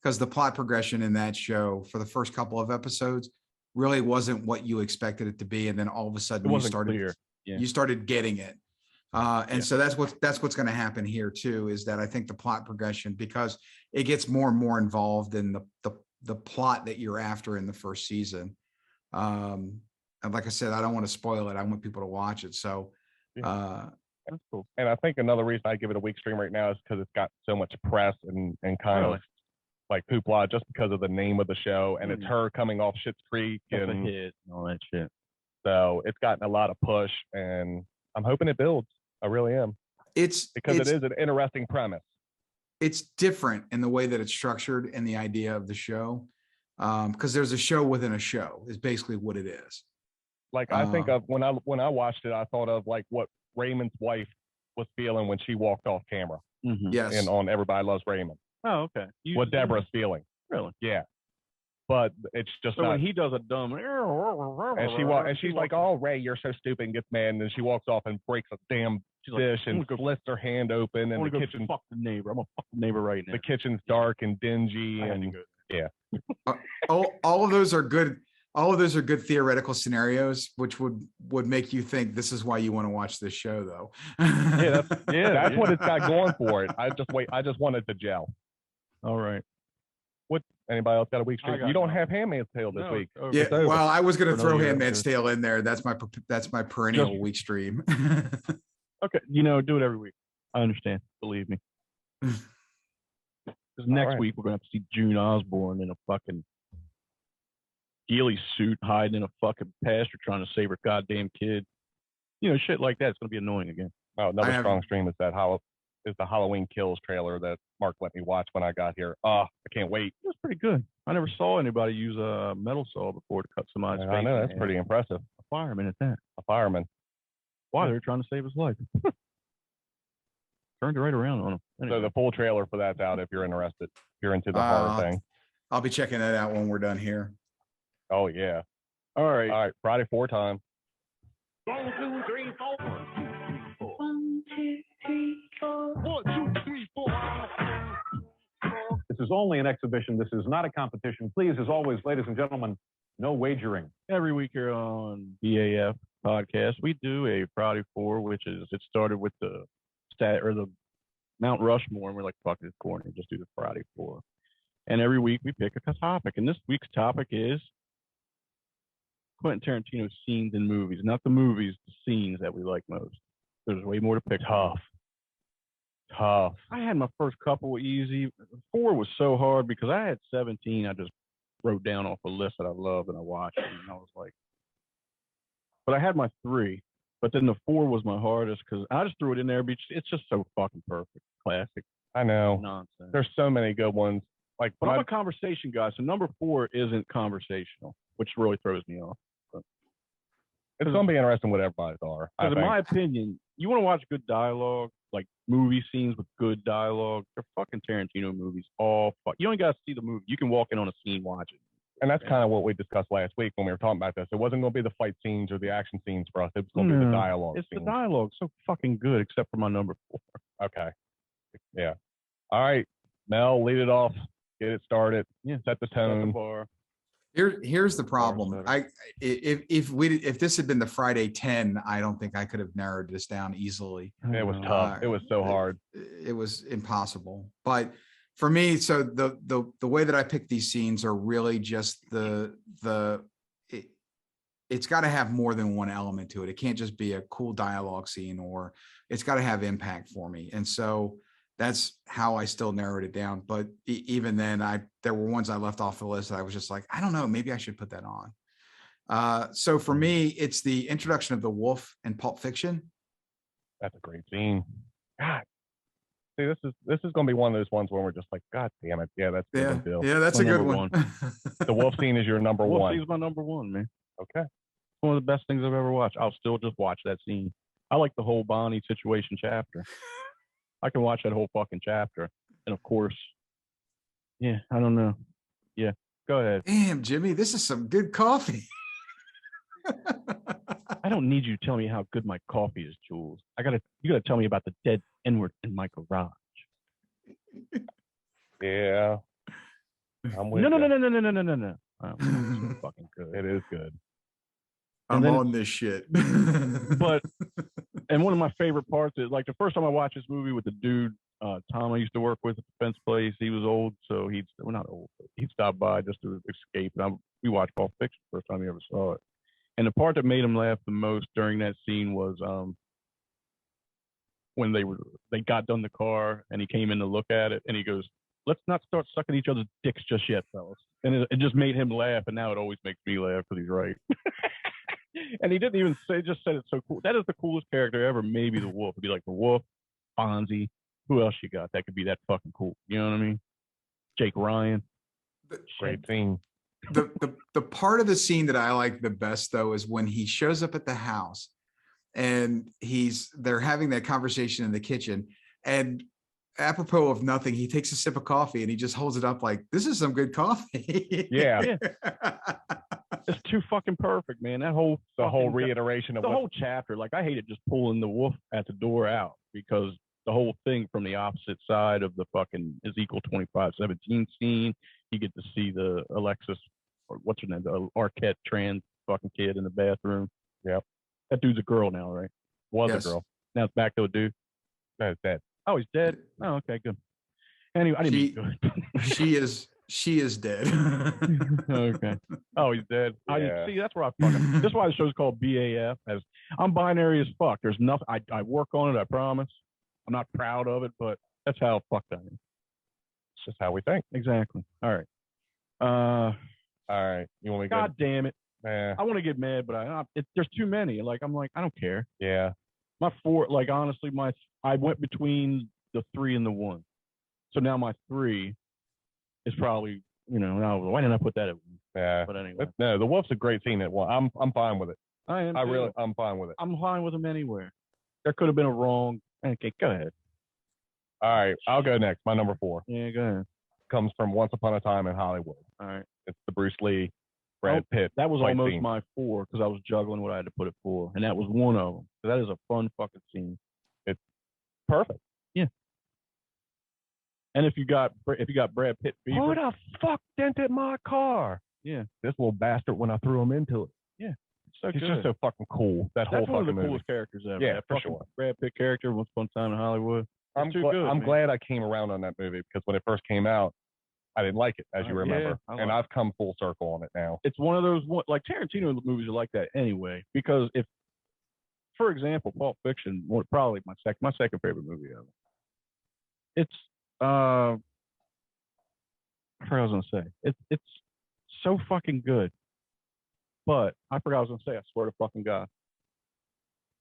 because the plot progression in that show for the first couple of episodes really wasn't what you expected it to be, and then all of a sudden you started getting it, so that's what's going to happen here too. Is that I think the plot progression, because it gets more and more involved in the plot that you're after in the first season. And like I said, I don't want to spoil it. I want people to watch it. So that's cool. And I think another reason I give it a weak stream right now is because it's got so much press and kind of like hoopla just because of the name of the show, and it's her coming off Schitt's Creek and all that shit. So it's gotten a lot of push, and I'm hoping it builds. I really am. It is an interesting premise. It's different in the way that it's structured and the idea of the show, because there's a show within a show is basically what it is. Like I think of when I watched it, I thought of like what Raymond's wife was feeling when she walked off camera. Mm-hmm. Yes, and on Everybody Loves Raymond. Oh, okay. What Deborah's feeling. Really? Yeah. But it's just so not. When he does a dumb, and she's like, "Oh, Ray, you're so stupid," and gets mad, and then she walks off and breaks a damn dish and lifts her hand open, and the kitchen. Fuck the neighbor. I'm gonna fuck the neighbor right now. The kitchen's dark and dingy, and yeah. all of those are good. All of those are good theoretical scenarios, which would make you think this is why you want to watch this show, though. That's what it's got going for it. I just want it to gel. All right. What? Anybody else got a week stream? You don't have Handmaid's Tale this week. Yeah. Well, I was going to throw Handmaid's Tale in there. That's my perennial week stream. Okay. Do it every week. I understand. Believe me. Because next week we're gonna have to see June Osborne in a fucking ghillie suit, hiding in a fucking pasture, trying to save her goddamn kid. You know, shit like that. It's gonna be annoying again. Oh, another strong stream is the Halloween Kills trailer that Mark let me watch when I got here. I can't wait. It was pretty good. I never saw anybody use a metal saw before to cut somebody's face. I know, that's pretty impressive. A fireman at that. A fireman. Why? They're trying to save his life. Turned it right around on him. Anyway. So the full trailer for that's out if you're interested. If you're into the horror thing. I'll be checking that out when we're done here. Oh, yeah. All right. Friday 4 time. 1, 2, 3, 4. 1, 2, 3, 4. 1, 2, 3, 4. This is only an exhibition. This is not a competition. Please, as always, ladies and gentlemen, no wagering. Every week here on B.A.F. podcast, we do a Friday 4, which is, it started with the Mount Rushmore, and we're like, fuck this corner, just do the Friday 4. And every week we pick a topic. And this week's topic is Quentin Tarantino's scenes in movies. Not the movies, the scenes that we like most. There's way more to pick. Tough. I had my first couple easy. 4 was so hard because I had 17 I just wrote down off a list that I loved and I watched. And I was like, but I had my 3. But then the 4 was my hardest because I just threw it in there. It's just so fucking perfect. Classic. I know. Nonsense. There's so many good ones. Like, but I'm a conversation guy, so number 4 isn't conversational, which really throws me off. It's going to be interesting what everybody's are. Because in my opinion, you want to watch good dialogue, like movie scenes with good dialogue. They're fucking Tarantino movies. All fuck. You don't got to see the movie. You can walk in on a scene, watch it. And that's kind of what we discussed last week when we were talking about this. It wasn't going to be the fight scenes or the action scenes for us. It was going to be the dialogue. It's the dialogue. So fucking good, except for my number 4. Okay. Yeah. All right. Mel, lead it off. Get it started. Yeah. Set the tone. Set the bar. Here's the problem. If this had been the Friday 10, I don't think I could have narrowed this down easily. It was tough. It was so hard. It was impossible. But for me, so the way that I pick these scenes are really just it's got to have more than one element to it. It can't just be a cool dialogue scene, or it's got to have impact for me. And so that's how I still narrowed it down. But even then, there were ones I left off the list that I was just like, I don't know, maybe I should put that on. So for me, it's the introduction of the wolf in Pulp Fiction. That's a great scene. God. See, this is going to be one of those ones where we're just like, God damn it. Yeah, that's a good deal. Yeah, that's a good one. The wolf scene is your number 1. Wolf scene is my number 1, man. Okay. It's one of the best things I've ever watched. I'll still just watch that scene. I like the whole Bonnie situation chapter. I can watch that whole fucking chapter. And of course, yeah, I don't know. Yeah, go ahead. Damn, Jimmy, this is some good coffee. I don't need you to tell me how good my coffee is, Jules. You gotta tell me about the dead N-word in my garage. Yeah. I'm with No. It's fucking good. It is good. I'm on this shit. But and one of my favorite parts is like the first time I watched this movie with the dude Tom I used to work with at the fence place. He was old, so not old, but he'd stop by just to escape. And we watched Pulp Fiction the first time he ever saw it. And the part that made him laugh the most during that scene was when they got done the car and he came in to look at it and he goes, "Let's not start sucking each other's dicks just yet, fellas." And it just made him laugh, and now it always makes me laugh because he's right. And he didn't even just said it's so cool. That is the coolest character ever. Maybe the wolf. It'd be like the wolf, Fonzie. Who else you got that could be that fucking cool? You know what I mean? Jake Ryan. Great scene. The part of the scene that I like the best though is when he shows up at the house and they're having that conversation in the kitchen, and apropos of nothing, he takes a sip of coffee and he just holds it up like, "This is some good coffee." Yeah. It's too fucking perfect, man. That whole reiteration of the whole chapter. Like, I hated just pulling the wolf at the door out because the whole thing from the opposite side of the fucking Ezekiel 25:17 scene. You get to see the Alexis, or what's her name, the Arquette trans fucking kid in the bathroom. Yep. That dude's a girl now, right? Was Yes. a girl. Now it's back to a dude. No, it's dead. Oh, he's dead. Oh, okay, good. Anyway, I didn't mean good. She is dead. Okay. Oh, he's dead. Yeah. See, that's where I fucking. That's why the show's called B.A.F. As I'm binary as fuck. There's nothing. I work on it. I promise. I'm not proud of it, but that's how fucked I am. It's just how we think. Exactly. All right. All right. You want me to God damn it. go? I want to get mad, but there's too many. Like, I'm like, I don't care. Yeah. My 4, like, honestly, I went between the 3 and the 1. So now my 3 is probably, why didn't I put that at 1? Yeah. But anyway. No, the Wolf's a great scene at 1. I'm fine with it. I am. I'm fine with it. I'm fine with them anywhere. There could have been a wrong. Okay, go ahead. All right. I'll go next. My number 4 Yeah, go ahead. comes from Once Upon a Time in Hollywood. All right. It's the Bruce Lee, Brad Pitt. That was fight almost scene. my 4 because I was juggling what I had to put it for, and that was one of them. So that is a fun fucking scene. It's perfect. Yeah. And if you got Brad Pitt fever, Who the fuck dented my car? Yeah. This little bastard when I threw him into it. Yeah. So He's good. just so fucking cool. That's whole one of the movie. coolest characters ever. Yeah, that for fucking sure. Brad Pitt character, Once Upon a Time in Hollywood. I'm glad I came around on that movie because when it first came out, I didn't like it, as you remember. Yeah, and I've come full circle on it now. It's one of those, like Tarantino movies are like that anyway, because if, for example, Pulp Fiction, probably my second favorite movie ever. It's, I forgot what I was going to say. It's so fucking good. But I forgot what I was going to say. I swear to fucking God.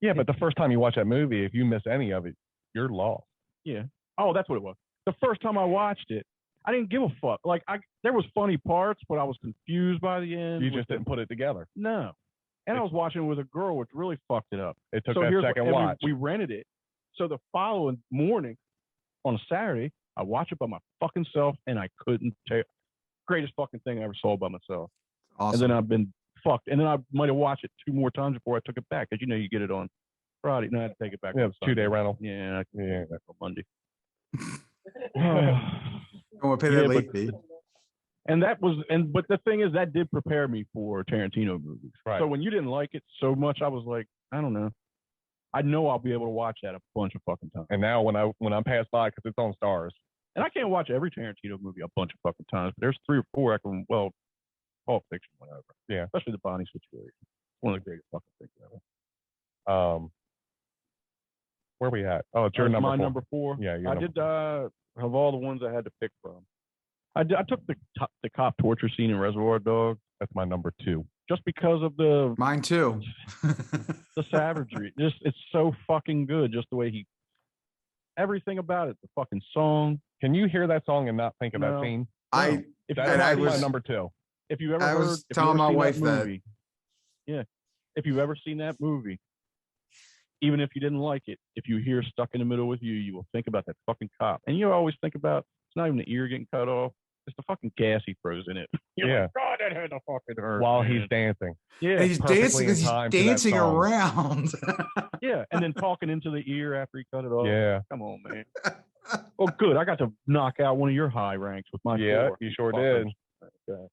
Yeah, but the first time you watch that movie, if you miss any of it, you're lost. Yeah. Oh, that's what it was. The first time I watched it, I didn't give a fuck. Like, there was funny parts, but I was confused by the end. You just didn't put it together. No. And I was watching it with a girl, which really fucked it up. It took that second watch. We rented it. So the following morning, on a Saturday, I watched it by my fucking self, and I couldn't tell. Greatest fucking thing I ever saw by myself. Awesome. And then I've been fucked. And then I might have watched it 2 more times before I took it back, because you get it on Friday. No, I had to take it back. Yeah, it's 2-day rental. Yeah, I can take it back on Monday. I want to pay that late fee. But the thing is, that did prepare me for Tarantino movies. Right. So when you didn't like it so much, I was like, I don't know. I know I'll be able to watch that a bunch of fucking times. And now when I'm passed by, because it's on Stars. And I can't watch every Tarantino movie a bunch of fucking times, but there's 3 or 4 I can, Pulp Fiction, whatever. Yeah. Especially the Bonnie situation. It's one of the greatest fucking things ever. Where are we at? Oh, it's your number 4. Number 4. Yeah, I did of all the ones I had to pick from. I took the cop torture scene in Reservoir Dogs. That's my number 2. Just because of the Mine too. the savagery. It's so fucking good. Just the way everything about it. The fucking song. Can you hear that song and not think of that scene? That's my number 2. If you ever I was telling my wife that. Yeah. If you've ever seen that movie, even if you didn't like it, if you hear Stuck in the Middle with You, you will think about that fucking cop. And you always think about, it's not even the ear getting cut off. It's the fucking gas he throws in it. You're like, God, that had to fucking hurt. While he's dancing. Yeah. And he's dancing because he's dancing around. Yeah. And then talking into the ear after he cut it off. Yeah. Come on, man. Oh, good. I got to knock out one of your high ranks with my 4. You sure did. Okay.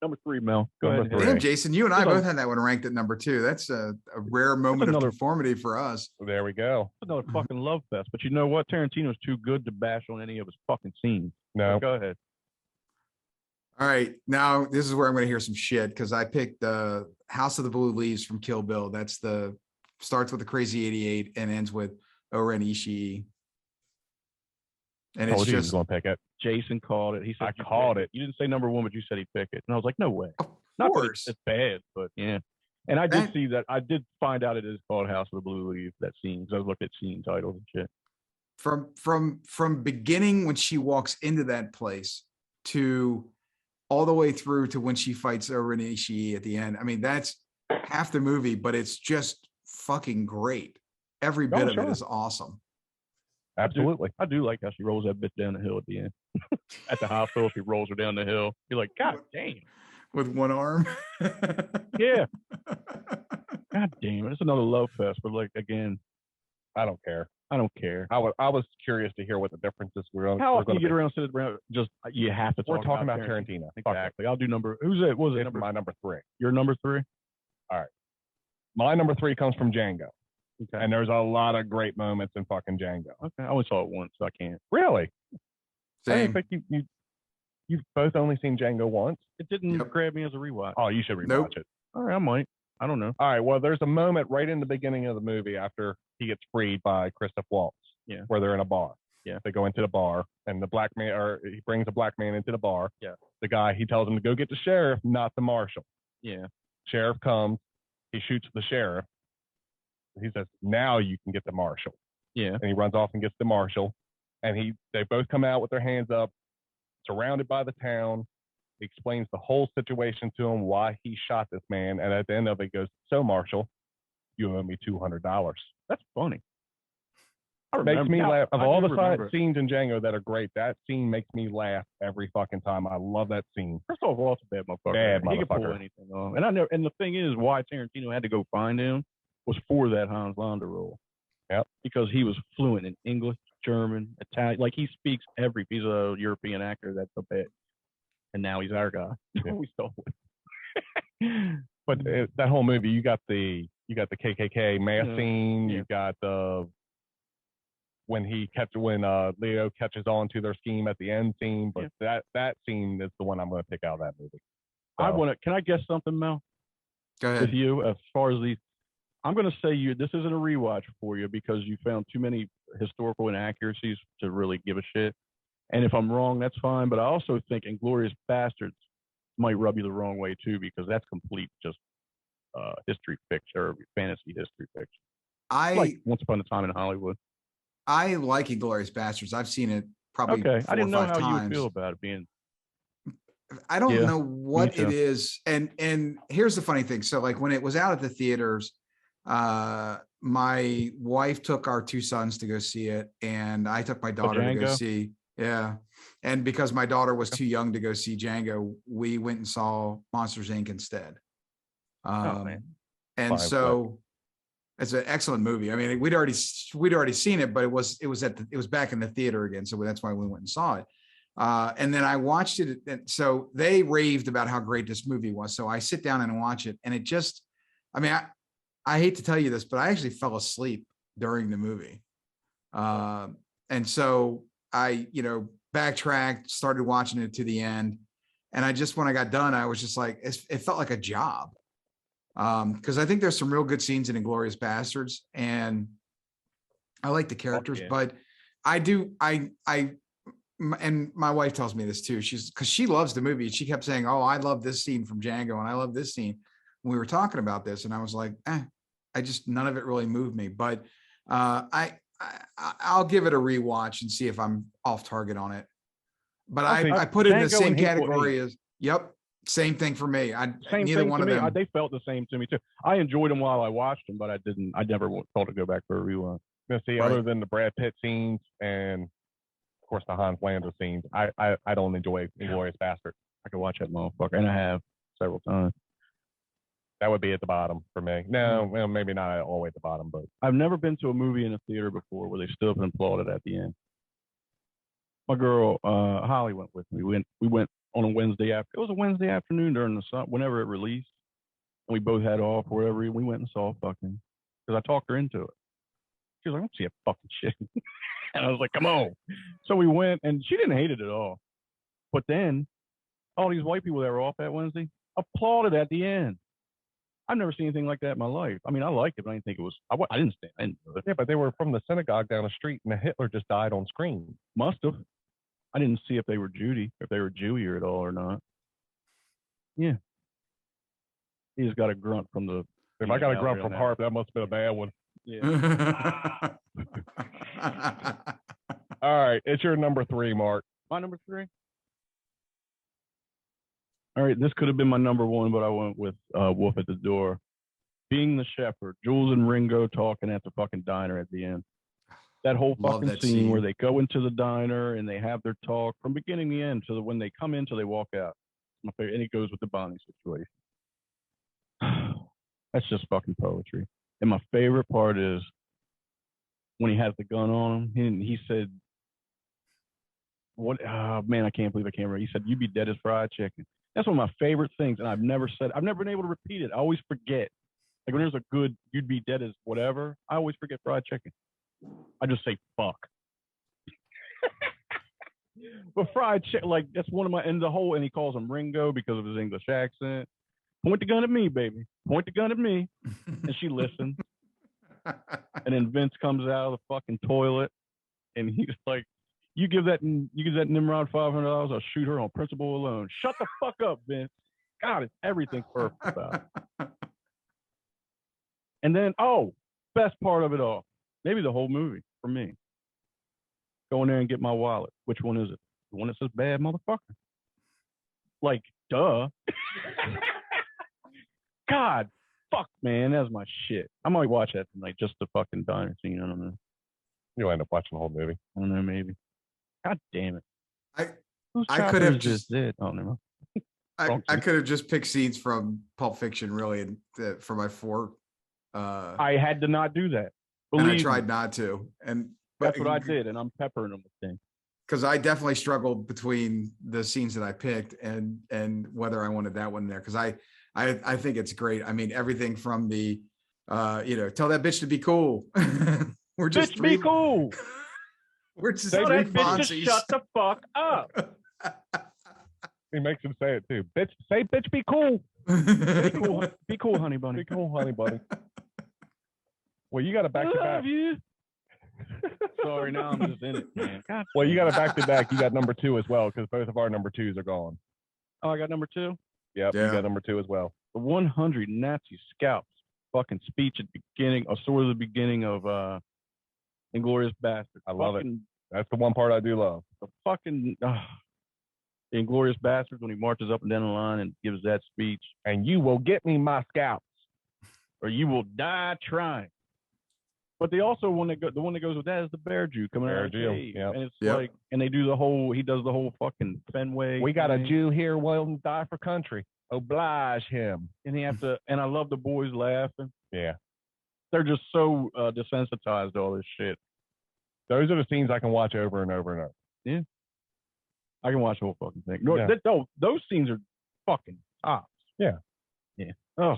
Number 3, Mel. Go ahead. Damn, Jason, you and I both had that one ranked at number 2. That's a rare moment of conformity for us. There we go. Another fucking love fest. But you know what? Tarantino's too good to bash on any of his fucking scenes. No. So go ahead. All right. Now, this is where I'm going to hear some shit because I picked the House of the Blue Leaves from Kill Bill. Starts with the Crazy 88 and ends with Oren Ishii. And it's just going to pick it. Jason called it. He said, I called it. You didn't say number 1, but you said he'd pick it. And I was like, no way. Of Not course. that it's bad, but yeah. And I did see that. I did find out it is called House of the Blue Leaves, that scene, because I was looking at scene titles and shit. From beginning when she walks into that place to all the way through to when she fights Oren Ishii at the end. I mean, that's half the movie, but it's just fucking great. Every bit of it is awesome. Absolutely. I do like how she rolls that bitch down the hill at the end. At the hospital, she rolls her down the hill. You're like, God damn. With one arm. Yeah. God damn it. It's another love fest, but like, again, I don't care. I don't care. I was curious to hear what the differences were. How often you get around, sit around, just, you have to talk We're talking about Tarantino. Exactly. I'll do who's it? What was it? My number 3. Your number 3? All right. My number 3 comes from Django. Okay. And there's a lot of great moments in fucking Django. Okay. I only saw it once, so I can't. Really? Same. I think you've both only seen Django once. It didn't grab me as a rewatch. Oh, you should rewatch it. All right, I might. I don't know. All right. Well, there's a moment right in the beginning of the movie after he gets freed by Christoph Waltz, where they're in a bar. Yeah. They go into the bar, and the black man, or he brings a black man into the bar. Yeah. The guy, he tells him to go get the sheriff, not the marshal. Yeah. Sheriff comes, he shoots the sheriff. He says, "Now you can get the marshal." Yeah. And he runs off and gets the marshal, and they both come out with their hands up, surrounded by the town. He explains the whole situation to him, why he shot this man, and at the end of it, he goes, "So, Marshal, you owe me $200." That's funny. Makes me laugh. Of all the scenes in Django that are great, that scene makes me laugh every fucking time. I love that scene. First of all, it's a bad motherfucker. He could pull anything off. And the thing is, why Tarantino had to go find him was for that Hans Landa role. Yep. Because he was fluent in English, German, Italian. Like, he speaks he's a European actor that's a bit. And now he's our guy. Yeah. We stole it. But that whole movie, you got the KKK mass scene. You got when Leo catches on to their scheme at the end scene. But that scene is the one I'm going to pick out of that movie. So. Can I guess something, Mel? Go ahead. With you, as far as I'm going to say this isn't a rewatch for you because you found too many historical inaccuracies to really give a shit. And if I'm wrong, that's fine. But I also think Inglourious Bastards might rub you the wrong way too, because that's complete just history fiction or fantasy history fiction. Like Once Upon a Time in Hollywood. I like Inglourious Bastards. I've seen it probably 4 or 5 times. I didn't know how you would feel about it being. I don't know what it is. And here's the funny thing. So like when it was out at the theaters, my wife took our 2 sons to go see it, and I took my daughter to go see. Yeah. And because my daughter was too young to go see Django, we went and saw Monsters, Inc. instead. And so it's an excellent movie. I mean, we'd already seen it, but it was back in the theater again. So that's why we went and saw it. And then I watched it. And so they raved about how great this movie was. So I sit down and watch it, and it just, I mean, I hate to tell you this, but I actually fell asleep during the movie. And so I, backtracked, started watching it to the end. And when I got done, I was just like, it felt like a job. Because I think there's some real good scenes in Inglourious Bastards, and I like the characters, but and my wife tells me this too. Because she loves the movie. She kept saying, "Oh, I love this scene from Django, and I love this scene." When we were talking about this, and I was like, none of it really moved me. But I'll give it a rewatch and see if I'm off target on it. But I put it in the same category as, same thing for me. Neither one of them. They felt the same to me too. I enjoyed them while I watched them, but I never thought to go back for a rewatch. Other than the Brad Pitt scenes and of course the Hans Landa scenes, I don't enjoy Inglourious Bastards. I could watch that motherfucker, and I have several times. That would be at the bottom for me. No, well, maybe not all the way at the bottom, but I've never been to a movie in a theater before where they stood up and applauded at the end. My girl Holly went with me. We went on a Wednesday after. It was a Wednesday afternoon during the sun, whenever it released, and we both had off or whatever. We went and saw fucking, because I talked her into it. She was like, "I don't see a fucking shit," and I was like, "Come on." So we went, and she didn't hate it at all. But then all these white people that were off that Wednesday applauded at the end. I've never seen anything like that in my life. I mean, I liked it, but I didn't think it was. I didn't stand. I didn't do it. Yeah, but they were from the synagogue down the street, and Hitler just died on screen. Must have. I didn't see if they were Jewier at all or not. Yeah. He just got a grunt from the. If I got a grunt from Harp, that must have been a bad one. Yeah. All right, it's your number 3, Mark. My number 3. All right, this could have been my number 1, but I went with Wolf at the Door. Being the Shepherd, Jules and Ringo talking at the fucking diner at the end. That whole fucking scene where they go into the diner and they have their talk from beginning to end, so that when they come in till they walk out. My favorite, and it goes with the Bonnie situation. That's just fucking poetry. And my favorite part is when he has the gun on him, and he said, "What? Oh, man, I can't believe I can't remember." He said, "You'd be dead as fried chicken." That's one of my favorite things, and I've never been able to repeat it. I always forget. Like when there's a good, "You'd be dead as whatever," I always forget fried chicken. I just say fuck. But fried chicken, like that's one of my, and he calls him Ringo because of his English accent. point the gun at me, baby. Point the gun at me. And she listens. And then Vince comes out of the fucking toilet, and he's like, "You give that Nimrod $500, I'll shoot her on principle alone." Shut the fuck up, Vince. God, it's everything perfect about it. And then, best part of it all, maybe the whole movie for me. Go in there and get my wallet. Which one is it? The one that says "bad motherfucker." Like, duh. God, fuck, man, that's my shit. I might watch that tonight, just the fucking diner scene. I don't know. You'll end up watching the whole movie. I don't know, maybe. God damn it. I could have just. Oh no. I could have just picked scenes from Pulp Fiction, really, for my 4. I had to not do that. And I tried not to. But that's what I did, and I'm peppering them with things. Because I definitely struggled between the scenes that I picked and whether I wanted that one there. Because I think it's great. I mean, everything from the tell that bitch to be cool. We're just bitch be cool. We're just tell that bitch to shut the fuck up. He makes him say it too. Bitch, say bitch be cool. Be cool, honey bunny. Be cool, honey bunny. Well, you got a back to back. You. Sorry, now I'm just in it, man. God. Well, you got a back to back. You got number 2 as well, because both of our number 2s are gone. Oh, I got number 2? Yep, yeah. You got number 2 as well. The 100 Nazi scouts fucking speech at the beginning, or sort of the beginning of Inglourious Basterds. I love it. That's the one part I do love. The fucking the Inglourious Basterds, when he marches up and down the line and gives that speech. And you will get me my scouts, or you will die trying. But they also the one that goes with that is the Bear Jew coming out of the cave. Yep. And it's like, and they do he does the whole fucking Fenway. We got a Jew here willing to die for country. Oblige him. And and I love the boys laughing. Yeah. They're just so desensitized to all this shit. Those are the scenes I can watch over and over and over. Yeah. I can watch the whole fucking thing. No, those scenes are fucking tops. Yeah. Yeah. Oh.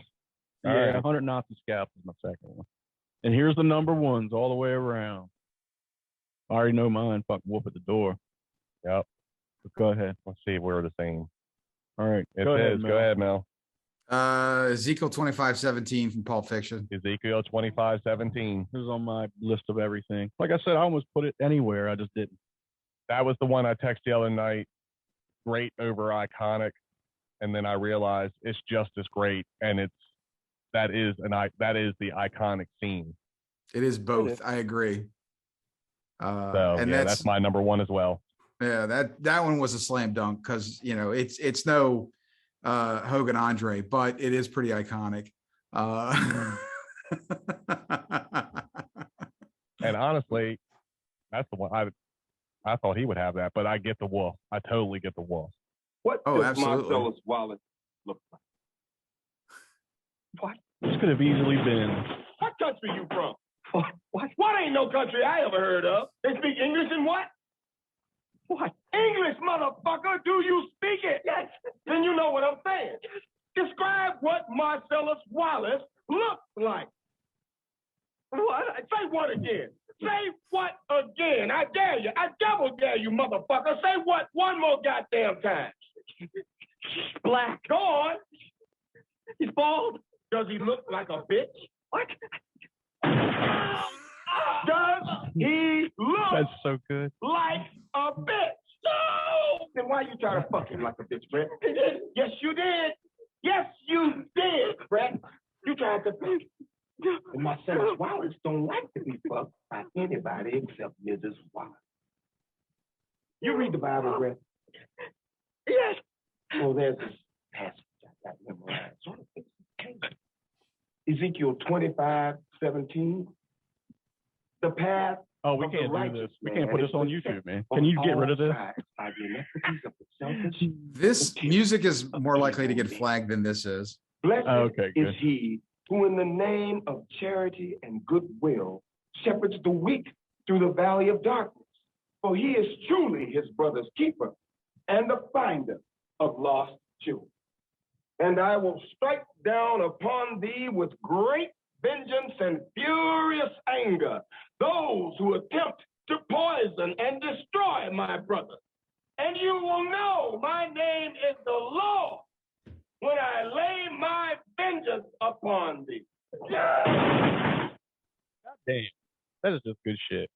Yeah, right. 100 Nazi Scouts is my second one. And here's the number 1s all the way around. I already know mine. Fucking whoop at the door. Yep. But go ahead. Let's see if we're the same. All right. Go ahead, Mel. Ezekiel 25:17 from Pulp Fiction. Ezekiel 25:17. This is on my list of everything. Like I said, I almost put it anywhere. I just didn't. That was the one I texted the other night. Great over iconic. And then I realized it's just as great. And that is the iconic scene. It is both. I agree. And that's my number 1 as well. Yeah, that one was a slam dunk because it's no Hogan Andre, but it is pretty iconic. And honestly, that's the one I thought he would have that, but I get the wolf. I totally get the wolf. What does Marcellus Wallace look like? What? This could have easily been. What country you from? What ain't no country I ever heard of? They speak English and what? What? English, motherfucker. Do you speak it? Yes. Then you know what I'm saying. Describe what Marcellus Wallace looks like. What? Say what again? Say what again? I dare you. I double dare you, motherfucker. Say what one more goddamn time. He's black. Go on. He's bald. Does he look like a bitch? What? Does he look That's so good. like a bitch? No! Then why you try to fuck him like a bitch, Brett? Yes, you did. Yes, you did, Brett. You tried to fuck. And Marcellus Wallace don't like to be fucked by anybody except Mrs. Wallace. You read the Bible, Brett? Yes. Oh, there's this passage I got memorized. Ezekiel 25:17. The path. Oh, we can't do this. We can't put this on YouTube, man. Can you get rid of this? This music is more likely to get flagged than this is. Blessed is he who in the name of charity and goodwill shepherds the weak through the valley of darkness. For he is truly his brother's keeper and the finder of lost children. And I will strike down upon thee with great vengeance and furious anger those who attempt to poison and destroy my brother. And you will know my name is the Lord when I lay my Pondy. God damn. That is just good shit.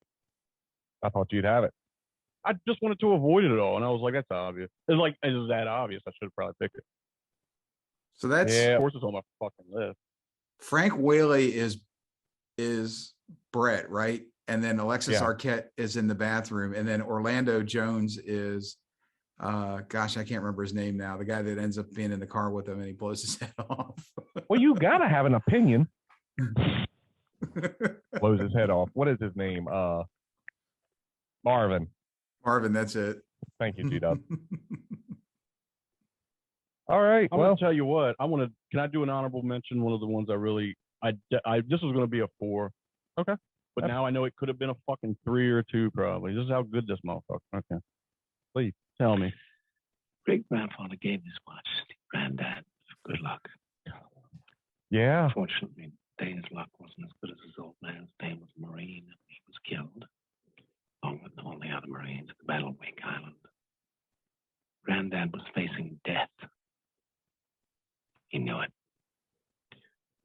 I thought you'd have it. I just wanted to avoid it all, and I was like, that's obvious. It's like, it was that obvious. I should have probably picked it. So that's Of course, it's on my fucking list. Frank Whaley is Brett, right? And then Alexis Arquette is in the bathroom, and then Orlando Jones is, gosh, I can't remember his name now. The guy that ends up being in the car with him and he blows his head off. Well, you gotta have an opinion. Blows his head off. What is his name? Marvin. Marvin, that's it. Thank you, G-Dub. All right. I'm gonna tell you what. Can I do an honorable mention? One of the ones I this was gonna be a 4. Okay. But now I know it could have been a fucking 3 or 2 probably. This is how good this motherfucker. Okay. Please tell me. Great grandfather gave this watch to granddad for good luck. Yeah. Unfortunately, Dane's luck wasn't as good as his old man's. Dane was a Marine and he was killed, along with all the other Marines at the Battle of Wake Island. Granddad was facing death. He knew it.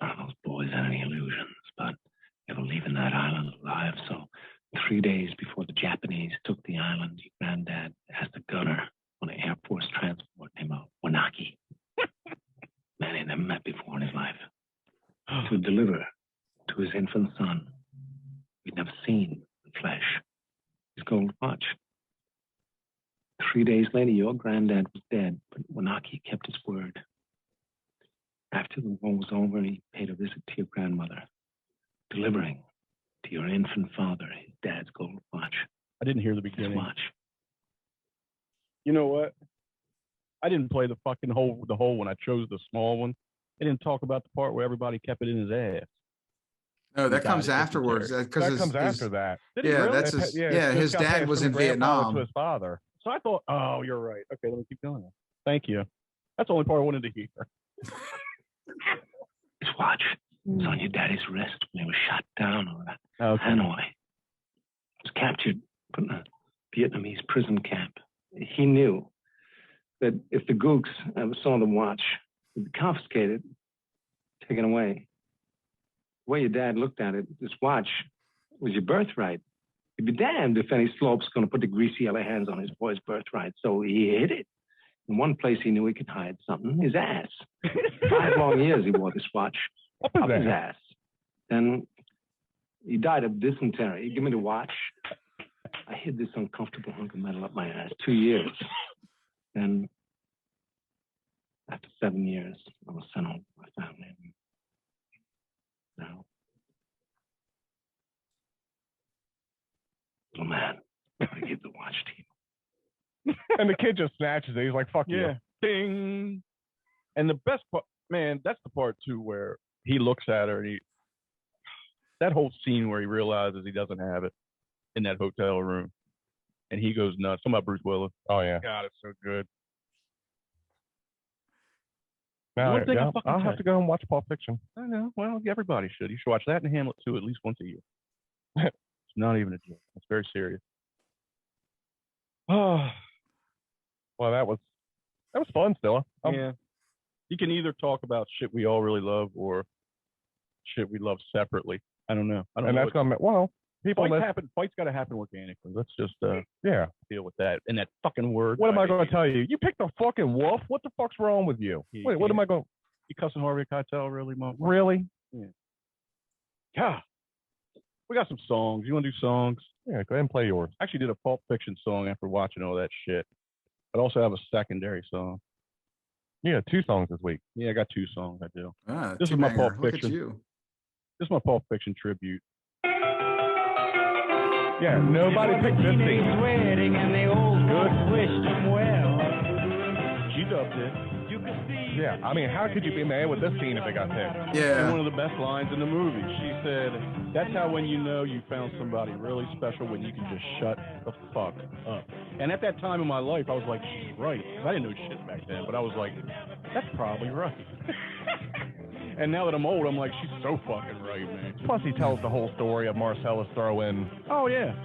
None of those boys had any illusions, but they were leaving that island alive. So 3 days before the Japanese took the island, Granddad asked a gunner on an Air Force transport named Wanaki, man he never met before in his life, to deliver to his infant son, we'd never seen in flesh, his gold watch. 3 days later, your granddad was dead, but Wanaki kept his word. After the war was over, he paid a visit to your grandmother, delivering to your infant father his dad's gold watch. I didn't hear the beginning. His watch. You know what? I didn't play the fucking whole one. I chose the small one. They didn't talk about the part where everybody kept it in his ass. No, that comes afterwards. That comes after that. Yeah, that's his dad was in Vietnam. To his father. So I thought, oh, you're right. Okay, let me keep going. Thank you. That's the only part I wanted to hear. His watch was on your daddy's wrist when he was shot down over Hanoi. He was captured, put in a Vietnamese prison camp. He knew that if the gooks ever saw the watch, it'd be confiscated, taken away. The way your dad looked at it, this watch was your birthright. He'd be damned if any slope's going to put the greasy yellow hands on his boy's birthright. So he hid it. In one place he knew he could hide something, his ass. 5 long years he wore this watch up his ass. Then he died of dysentery. He gave me the watch. I hid this uncomfortable hunk of metal up my ass 2 years. Then, after 7 years, I was sent home to my family. Now, little man, I give the watch to you. And the kid just snatches it. He's like, fuck you. Ding. And the best part, man, that's the part too where he looks at her and that whole scene where he realizes he doesn't have it in that hotel room. And he goes nuts. Talking about Bruce Willis. Oh, yeah. God, it's so good. Now, I'll have to go and watch Pulp Fiction. I know. Well, everybody should. You should watch that and Hamlet too at least once a year. It's not even a joke. It's very serious. Oh. Well, that was fun still. Yeah. You can either talk about shit we all really love or shit we love separately. I don't know. That's going to, fights got to happen organically. Let's just deal with that. And that fucking word. What am I going to tell you? You picked a fucking wolf. What the fuck's wrong with you? Wait, what am I going? You cussing Harvey Keitel, really, Mo? Really? Yeah. Yeah. We got some songs. You want to do songs? Yeah, go ahead and play yours. I actually did a Pulp Fiction song after watching all that shit. I also have a secondary song. Yeah, 2 songs this week. Yeah, I got 2 songs. I do. This is my Pulp Fiction. This is my Pulp Fiction tribute. Yeah, nobody picked this scene. Wedding and the old good wished him well. G-Dub did. You could see. Yeah, I mean, how could you be mad with this scene if it got picked? Yeah. And one of the best lines in the movie. She said, "That's how when you know you found somebody really special, when you can just shut the fuck up." And at that time in my life, I was like, she's right. I didn't know shit back then, but I was like, that's probably right. And now that I'm old, I'm like, she's so fucking right, man. Plus, he tells the whole story of Marcellus throwing. Oh, yeah.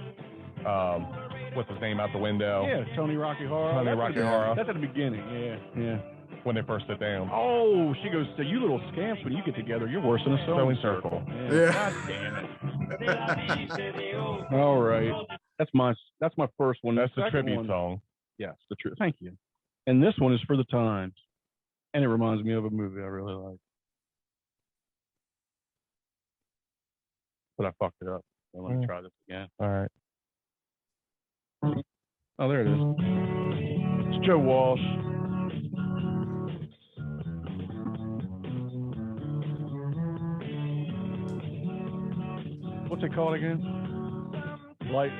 What's his name out the window? Yeah, Tony Rocky Horror. Tony Rocky Horror. That's at the beginning, yeah. when they first sit down. Oh, she goes, so you little scamps, when you get together, you're worse than a sewing circle. Yeah. God damn it. All right. That's my first one. That's the second tribute one, song. Yes, thank you. And this one is for the times. And it reminds me of a movie I really like. But I fucked it up. So let me try this again. All right. Oh, there it is. It's Joe Walsh. What's it called again? Like,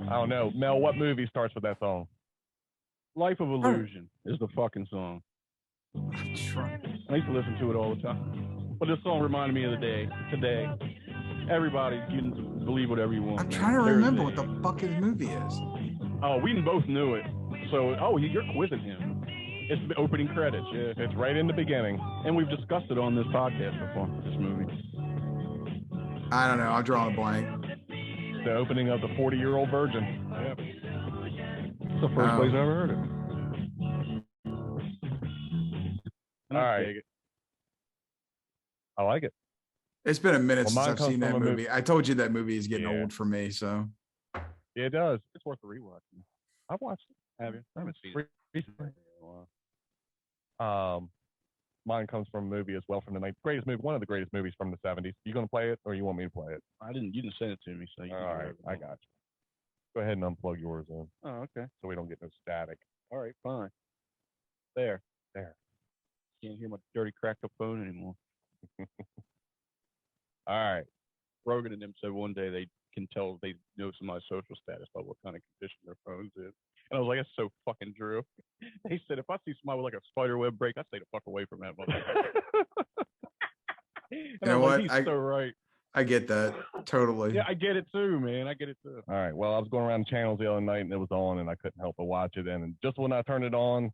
I don't know. Mel, what movie starts with that song? Life of Illusion is the fucking song. I'm trying. I used to listen to it all the time. But this song reminded me of the day. Today, everybody, you can believe whatever you want. I'm trying to remember what the fuck his movie is. Oh, we both knew it. So, you're quizzing him. It's the opening credits. Yeah, it's right in the beginning. And we've discussed it on this podcast before, this movie. I don't know. I'm drawing a blank. The opening of The 40-Year-Old Virgin. Yep. It's the first place I ever heard it. All right. I like it. It's been a minute since I've seen that movie. I told you that movie is getting old for me, so. Yeah, it does. It's worth a rewatch. I've watched it. Have you? I haven't seen it recently. Mine comes from a movie as well from the one of the greatest movies from the 70s. You gonna play it or you want me to play it? You didn't send it to me, so you all right, I got you. Go ahead and unplug yours in. Oh, okay. So we don't get no static. All right, fine. There. Can't hear my dirty cracked up phone anymore. All right. Rogan and them said one day they can tell they know somebody's social status by what kind of condition their phone's in. And I was like, that's so fucking true. They said, if I see somebody with like a spider web break, I stay the fuck away from that motherfucker. You know what? He's so right. I get that. Totally. Yeah, I get it too, man. I get it too. All right. Well, I was going around the channels the other night and it was on and I couldn't help but watch it. And just when I turned it on,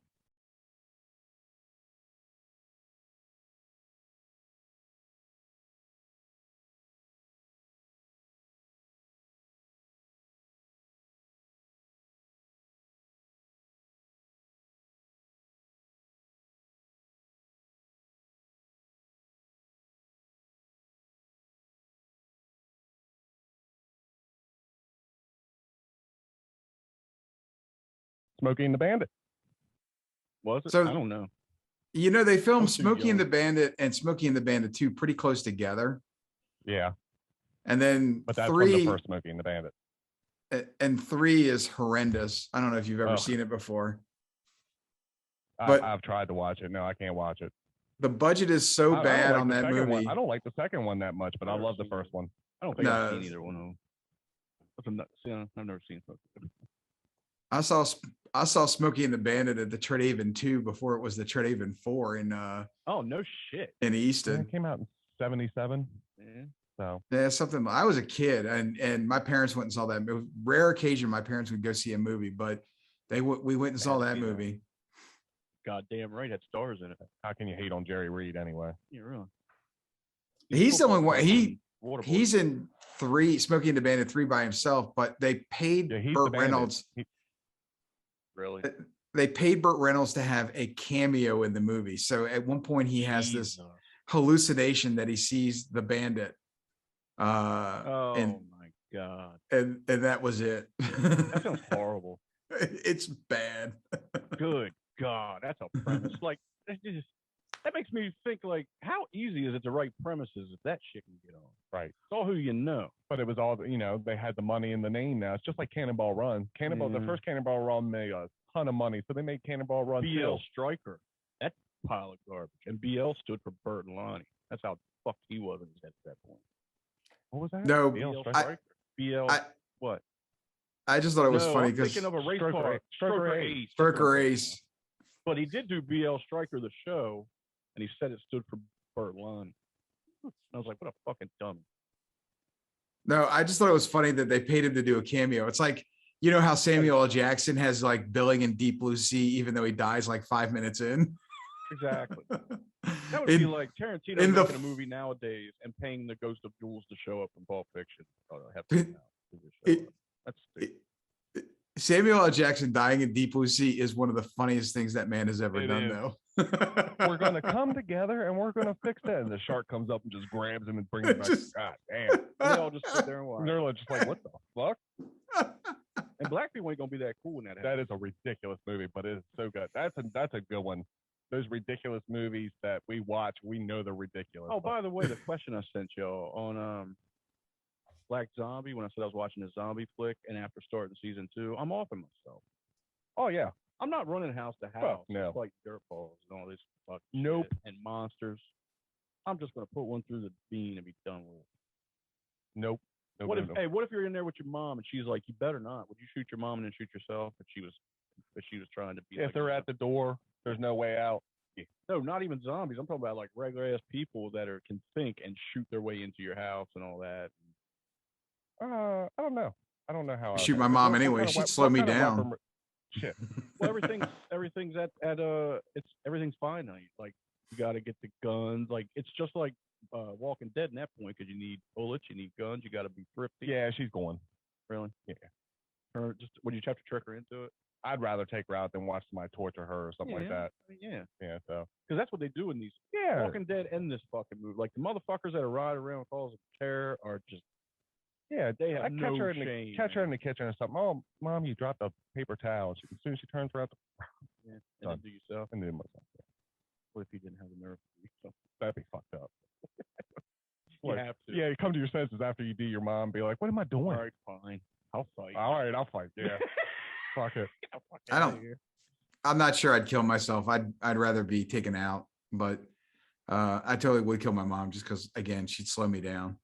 Smokey and the Bandit. Was it? So, I don't know. You know, they filmed Smokey and the Bandit and Smokey and the Bandit 2 pretty close together. Yeah. And then but that's 3, from the first Smokey and the Bandit. And 3 is horrendous. I don't know if you've ever seen it before. But I've tried to watch it. No, I can't watch it. The budget is so bad on that movie. I don't like the second one that much, but I love the first one. I don't think I've seen either one of them. I've never seen Smokey. I saw Smokey and the Bandit at the Tredaven 2 before it was the Tredaven 4 in oh no shit. In Easton. Yeah, it came out in 77. Yeah. So yeah, something. I was a kid and my parents went and saw that. It was rare occasion my parents would go see a movie, but we went and saw that movie. Goddamn right, had stars in it. How can you hate on Jerry Reed anyway? Yeah, really. He's the only one. He's in 3 Smokey and the Bandit 3 by himself, but they paid Burt Reynolds. Really? They paid Burt Reynolds to have a cameo in the movie. So at one point he has this hallucination that he sees the bandit. Oh my God. And that was it. That sounds horrible. It's bad. Good God. That's a premise. Like, that makes me think, like, how easy is it to write premises if that shit can get on? Right. It's all who you know. But it was all, they had the money in the name now. It's just like Cannonball Run. The first Cannonball Run made a ton of money, so they made Cannonball Run. B.L. Stryker. That pile of garbage. And B.L. stood for Burt and Lonnie. That's how fucked he was at that point. What was that? No, B.L. What? I just thought it was funny because thinking of a race car. Stryker Ace. But he did do B.L. Stryker the show, and he said it stood for Burt and Lonnie. I was like, what a fucking dummy. No, I just thought it was funny that they paid him to do a cameo. It's like, you know how Samuel L. Jackson has like billing in Deep Blue Sea, even though he dies like 5 minutes in. Exactly. That would be like Tarantino making a movie nowadays and paying the Ghost of Jules to show up in Pulp Fiction. That's stupid. Samuel L. Jackson dying in Deep Blue Sea is one of the funniest things that man has ever done, though. We're going to come together and we're going to fix that. And the shark comes up and just grabs him and brings him back. God damn. And they all just sit there and watch. They're just like, what the fuck? And black people ain't going to be that cool in that. That is a ridiculous movie, but it is so good. That's a good one. Those ridiculous movies that we watch, we know they're ridiculous. Oh, by the way, the question I sent y'all on Black Zombie, when I said I was watching a zombie flick, and after starting season 2, I'm offing myself. Oh, yeah. I'm not running house to house. Well, no. It's like dirt balls and all this fucking nope. shit and monsters. I'm just going to put one through the bean and be done with it. Nope. What if you're in there with your mom and she's like, you better not. Would you shoot your mom and then shoot yourself if she was trying to be if they're at the door, there's no way out. No, not even zombies. I'm talking about like regular ass people that can think and shoot their way into your house and all that. I don't know. I don't know how. Shoot my mom anyway. She'd slow me down. Shit. Well, everything's everything's fine now. Like you got to get the guns. Like it's just like Walking Dead in that point because you need bullets, you need guns, you got to be thrifty. Yeah, she's going. Really? Yeah. Or just would you have to trick her into it? I'd rather take her out than watch somebody torture her or something like that. Yeah. Yeah. So. Because that's what they do in these. Yeah. Walking Dead and this fucking movie. Like the motherfuckers that are riding around with calls of terror are just. Yeah, they have catch her in the kitchen or something. Oh, mom, you dropped a paper towel. As soon as she turns around, and then do yourself. And then myself. Yeah. What if you didn't have the nerve to do so? That'd be fucked up. You have to. Yeah, you come to your senses after you do your mom. Be like, what am I doing? All right, fine. I'll fight. All right, I'll fight. Yeah. Fuck it. I'm not sure I'd kill myself. I'd rather be taken out, but I totally would kill my mom just because, again, she'd slow me down.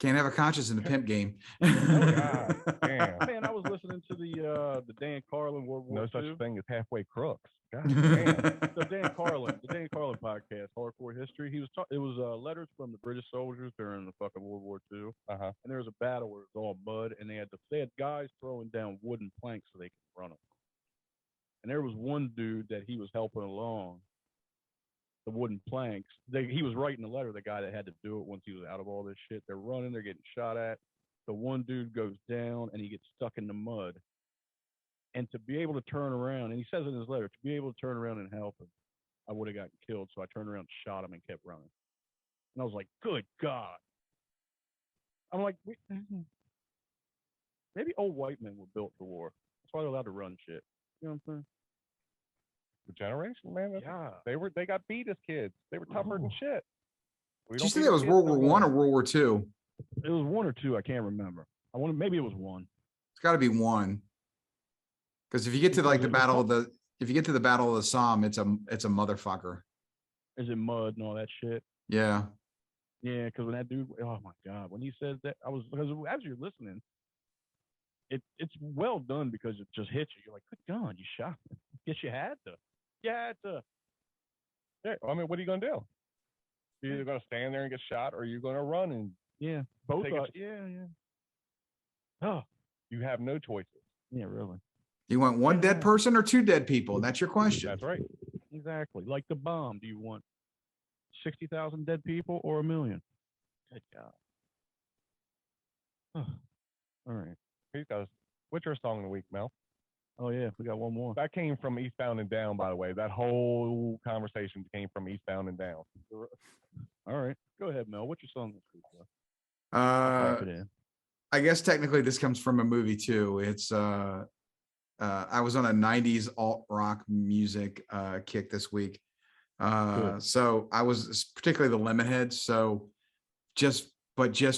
Can't have a conscience in the pimp game. Oh, God. Damn. Man, I was listening to the Dan Carlin World War No II. such thing as halfway crooks. God damn. The Dan Carlin podcast, Hardcore History. It was letters from the British soldiers during the fucking World War II. Uh-huh. And there was a battle where it was all mud, and they had guys throwing down wooden planks so they could run them. And there was one dude that he was helping along the wooden planks. He was writing a letter, the guy that had to do it once he was out of all this shit. They're running, they're getting shot at. The one dude goes down and he gets stuck in the mud. And to be able to turn around, and he says in his letter, to be able to turn around and help him, I would have gotten killed. So I turned around and shot him and kept running. And I was like, good God. I'm like, maybe old white men were built for war. That's why they're allowed to run shit. You know what I'm saying? The generation, man. Yeah. They got beat as kids. They were tougher than shit. Did you think it was World War I or World War II? It was 1 or 2. I can't remember. Maybe it was 1. It's got to be 1. Because if you get to like the battle of the Somme, it's a motherfucker. Is it mud and all that shit? Yeah. Yeah, because when that dude, oh my God, when he says that, because as you're listening, it's well done because it just hits you. You're like, good God, you shot me. Guess you had to. Yeah, I mean, what are you gonna do? You're either gonna stand there and get shot, or you're gonna run and both. Yeah. Oh, you have no choices. Yeah, really. You want one dead person or 2 dead people? That's your question. That's right. Exactly. Like the bomb. Do you want 60,000 dead people or 1 million? Good God. All right. What's your song of the week, Mel? Oh, yeah, we got one more. That came from Eastbound and Down, by the way. That whole conversation came from Eastbound and Down. All right. Go ahead, Mel. What's your song this week, bro? I guess technically this comes from a movie, too. It's I was on a 90s alt rock music kick this week. So I was particularly the Lemonheads. So just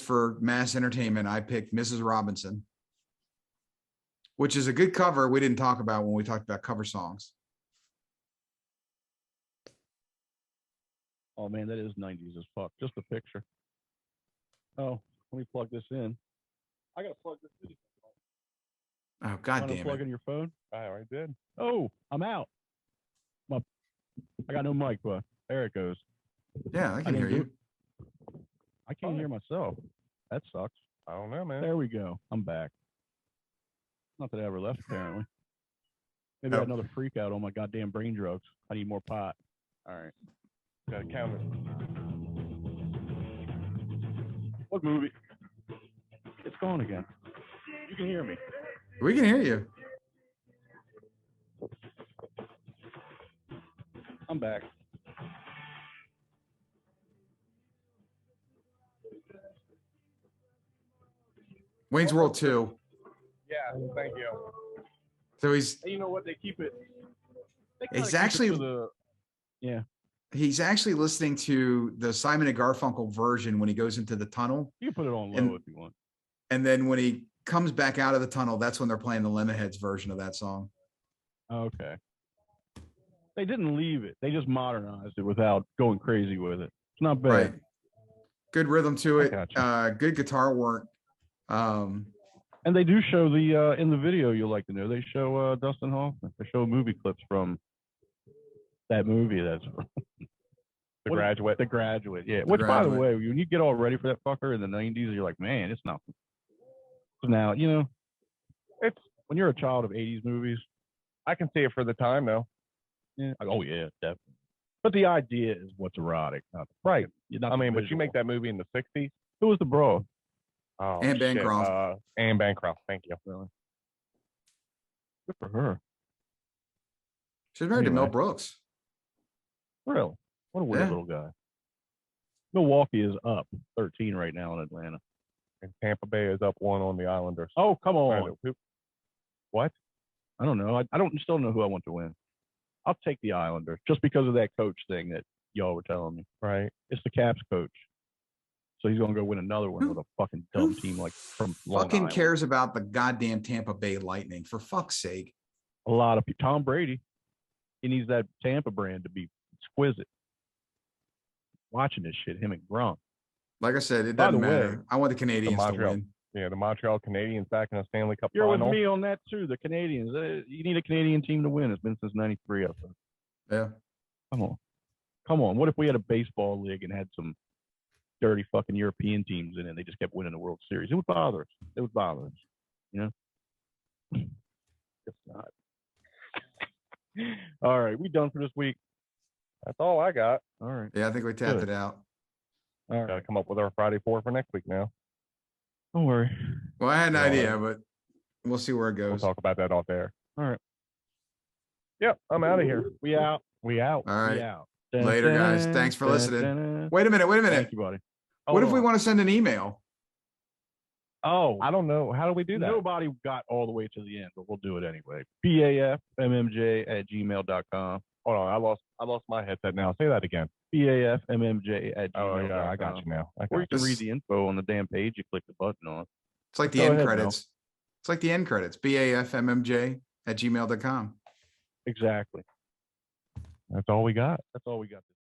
for mass entertainment, I picked Mrs. Robinson, which is a good cover we didn't talk about when we talked about cover songs. Oh, man, that is 90s as fuck. Just a picture. Oh, let me plug this in. I got to plug this in. Oh, God damn it. Plug in your phone? I already did. Oh, I'm out. I got no mic, but there it goes. Yeah, I can hear you. I can't hear myself. That sucks. I don't know, man. There we go. I'm back. Not that I ever left, apparently. Maybe I had another freak out on my goddamn brain drugs. I need more pot. All right. Got to count it. What movie? It's gone again. You can hear me. We can hear you. I'm back. Wayne's World 2. Yeah, thank you. So he's. And you know what? They keep it. He's actually. Yeah. He's actually listening to the Simon and Garfunkel version when he goes into the tunnel. You can put it on low if you want. And then when he comes back out of the tunnel, that's when they're playing the Lemonheads version of that song. Okay. They didn't leave it. They just modernized it without going crazy with it. It's not bad. Right. Good rhythm to it. Good guitar work. And they do show the in the video you'll like to know. They show Dustin Hoffman. They show movie clips from that movie. That's The Graduate. The Graduate. Yeah. Which, by the way, when you get all ready for that fucker in the '90s, you're like, man, it's nothing. So now, you know, it's when you're a child of '80s movies. I can see it for the time though. Yeah. Oh yeah, definitely. But the idea is what's erotic, not right. Not I mean, but you make that movie in the '60s. Who was the bro? Oh, Anne Bancroft. Anne Bancroft. Thank you. Really? Good for her. She's married to Mel Brooks. Really? What a weird little guy. Milwaukee is up 13 right now in Atlanta. And Tampa Bay is up 1 on the Islanders. Oh, come on. What? I don't know. I don't still know who I want to win. I'll take the Islanders just because of that coach thing that y'all were telling me. Right. It's the Caps coach. So he's going to go win another one with a fucking dumb team like from Long fucking Island. Cares about the goddamn Tampa Bay Lightning, for fuck's sake. A lot of people. Tom Brady, he needs that Tampa brand to be exquisite. Watching this shit, him and Gronk. Like I said, it doesn't matter. I want the Canadians to win. Yeah, the Montreal Canadiens back in the Stanley Cup You're final. with me on that too. The Canadians. You need a Canadian team to win. It's been since '93, I think. Yeah. Come on. What if we had a baseball league and had some dirty fucking European teams in it? And they just kept winning the World Series. It would bother us. It would bother us. You know. It's not. All right, we done for this week. That's all I got. All right. Yeah, I think we tapped it out. All right. Got to come up with our Friday 4 for next week now. Don't worry. Well, I had an idea, but we'll see where it goes. We'll talk about that off there. All right. Yep, I'm out of here. We out. We out. All right. We out. Later, guys. Thanks for listening. Wait a minute. Thank you, buddy. What if we want to send an email? Oh, I don't know. How do we do that? Nobody got all the way to the end, but we'll do it anyway. BAFMMJ@gmail.com. Hold on, I lost my headset now. Say that again. BAFMMJ@gmail.com. Oh yeah, I got you now. Or you can read the info on the damn page. You click the button on. It's like the end credits. It's like the end credits. BAFMMJ@gmail.com. Exactly. That's all we got. That's all we got.